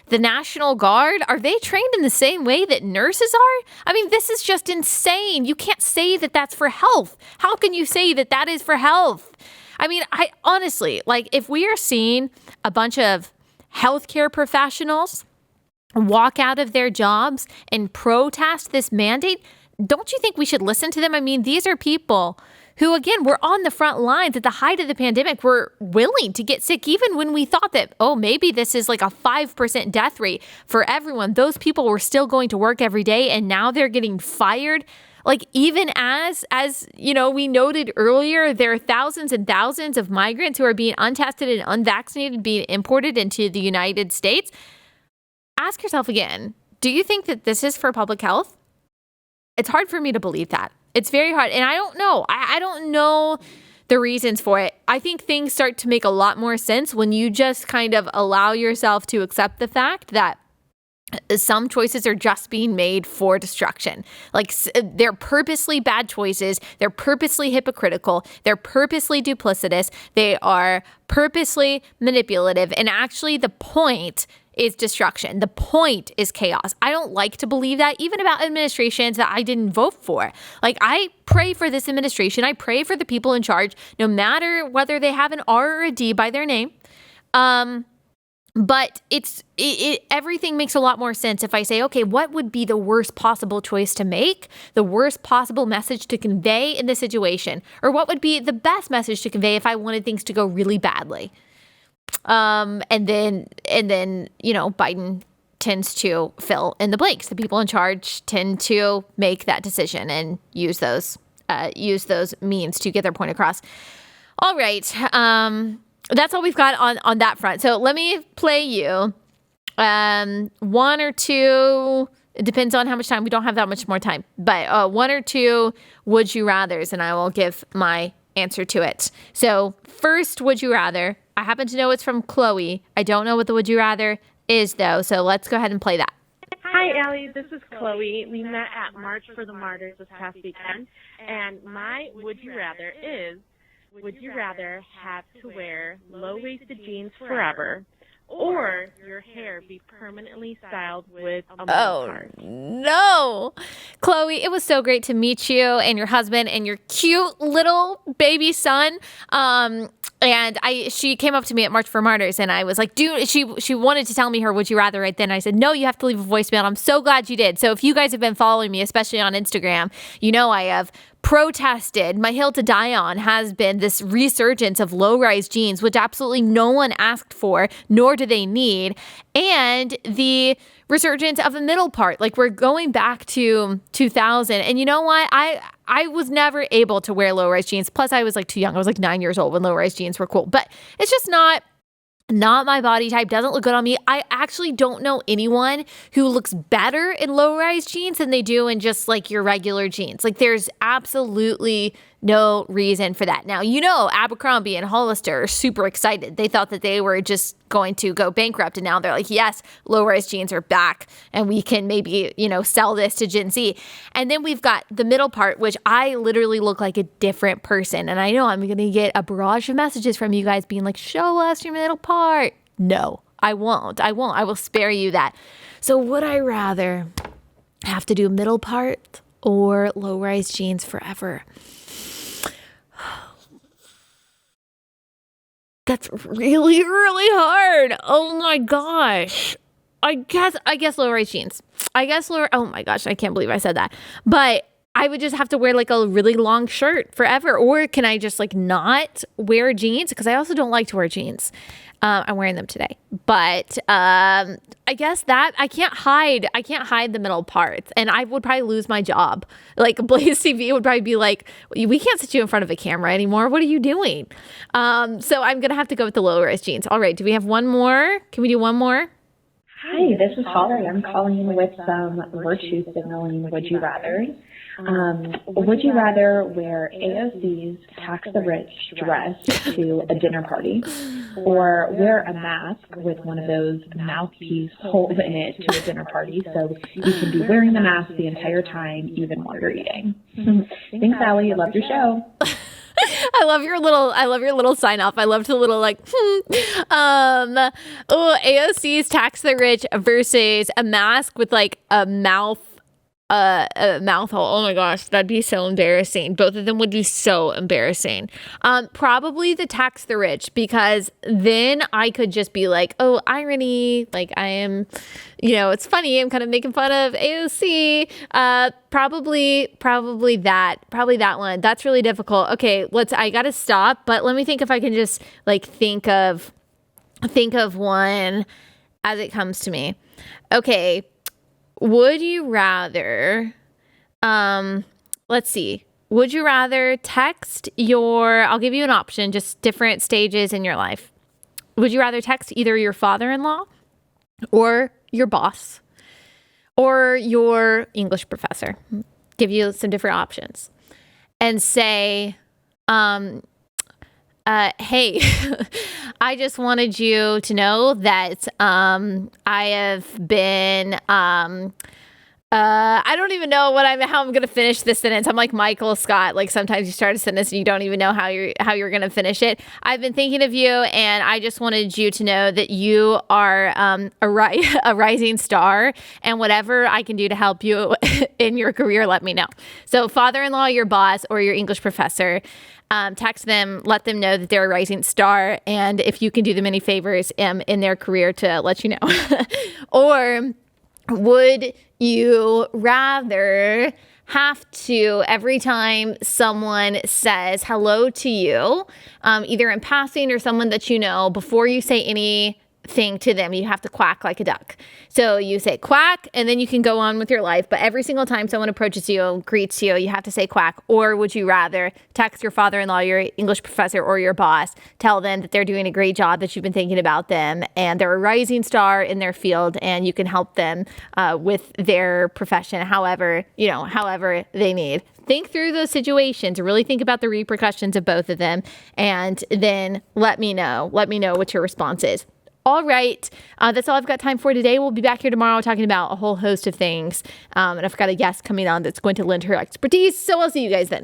the National Guard. Are they trained in the same way that nurses are? I mean, this is just insane. You can't say that that's for health. How can you say that that is for health? I mean, I honestly, if we are seeing a bunch of healthcare professionals walk out of their jobs and protest this mandate, don't you think we should listen to them? I mean, these are people who, again, were on the front lines at the height of the pandemic, were willing to get sick even when we thought that, maybe this is like a 5% death rate for everyone. Those people were still going to work every day, and now they're getting fired. Even as we noted earlier, there are thousands and thousands of migrants who are being untested and unvaccinated being imported into the United States. Ask yourself again, do you think that this is for public health? It's hard for me to believe that. It's very hard. And I don't know. I don't know the reasons for it. I think things start to make a lot more sense when you just kind of allow yourself to accept the fact that some choices are just being made for destruction. They're purposely bad choices. They're purposely hypocritical. They're purposely duplicitous. They are purposely manipulative. And actually, the point is destruction. The point is chaos. I don't like to believe that, even about administrations that I didn't vote for. I pray for this administration. I pray for the people in charge, no matter whether they have an R or a D by their name. But everything makes a lot more sense if I say, okay, what would be the worst possible choice to make, the worst possible message to convey in this situation, or what would be the best message to convey if I wanted things to go really badly. And then Biden tends to fill in the blanks. The people in charge tend to make that decision and use those means to get their point across. All right. That's all we've got on that front. So let me play you one or two. It depends on how much time. We don't have that much more time, but one or two would you rathers, and I will give my answer to it. So first, would you rather? I happen to know it's from Chloe. I don't know what the would you rather is, though. So let's go ahead and play that. Hi, Allie. This is Chloe. We met at March for the Martyrs this past weekend, and my would you rather is, would you rather have to wear low-waisted jeans forever or your hair be permanently styled with a mole part? No. Chloe, it was so great to meet you and your husband and your cute little baby son. And she came up to me at March for Martyrs and I was like, dude, she wanted to tell me her would you rather right then. I said, no, you have to leave a voicemail. I'm so glad you did. So if you guys have been following me, especially on Instagram, you know I have protested. My hill to die on has been this resurgence of low-rise jeans, which absolutely no one asked for, nor do they need, and the resurgence of the middle part. Like, we're going back to 2000, and you know what? I was never able to wear low-rise jeans. Plus, I was like too young. I was like 9 years old when low-rise jeans were cool, but it's just not my body type, doesn't look good on me. I actually don't know anyone who looks better in low-rise jeans than they do in just like your regular jeans. Like, there's absolutely no reason for that. Now, you know, Abercrombie and Hollister are super excited. They thought that they were just going to go bankrupt. And now they're like, yes, low-rise jeans are back and we can maybe, sell this to Gen Z. And then we've got the middle part, which I literally look like a different person. And I know I'm going to get a barrage of messages from you guys being like, show us your middle part. No, I won't. I will spare you that. So would I rather have to do middle part or low-rise jeans forever? That's really, really hard. Oh my gosh. I guess low-rise jeans. Oh my gosh, I can't believe I said that. But I would just have to wear like a really long shirt forever. Or can I just like not wear jeans? Because I also don't like to wear jeans. I'm wearing them today. But I guess that I can't hide the middle parts. And I would probably lose my job. Like Blaze TV would probably be like, we can't sit you in front of a camera anymore. What are you doing? So I'm going to have to go with the low-rise jeans. All right. Do we have one more? Can we do one more? Hi, this is Holly. I'm calling in with some virtue signaling would you rather. Would you rather wear AOC's Tax the Rich dress to a dinner party or wear a mask with one of those mouthpiece holes in it to a dinner party so you can be wearing the mask the entire time, even while you're eating? Thanks, Allie. Love your show. I love your little sign off. I loved the little like, AOC's Tax the Rich versus a mask with like a mouth hole. Oh my gosh, that'd be so embarrassing. Both of them would be so embarrassing. Probably the Tax the Rich, because then I could just be like, oh, irony. Like I am, it's funny. I'm kind of making fun of AOC. Probably that one. That's really difficult. Okay, I gotta stop, but let me think if I can just like think of one as it comes to me. Okay. Would you rather, let's see, would you rather I'll give you an option, just different stages in your life. Would you rather text either your father-in-law or your boss or your English professor? Give you some different options and say, hey, I just wanted you to know that I have been, I don't even know how I'm going to finish this sentence. I'm like Michael Scott. Like sometimes you start a sentence and you don't even know how you're going to finish it. I've been thinking of you and I just wanted you to know that you are a rising star, and whatever I can do to help you in your career, let me know. So father-in-law, your boss, or your English professor, text them, let them know that they're a rising star, and if you can do them any favors in their career to let you know. Or would you rather have to, every time someone says hello to you, either in passing or someone that you know, before you say anything to them, you have to quack like a duck. So you say quack and then you can go on with your life. But every single time someone approaches you, greets you, you have to say quack. Or would you rather text your father-in-law, your English professor, or your boss, tell them that they're doing a great job, that you've been thinking about them, and they're a rising star in their field, and you can help them with their profession, however they need. Think through those situations, really think about the repercussions of both of them, and then let me know what your response is. All right. That's all I've got time for today. We'll be back here tomorrow talking about a whole host of things. And I've got a guest coming on that's going to lend her expertise. So I'll see you guys then.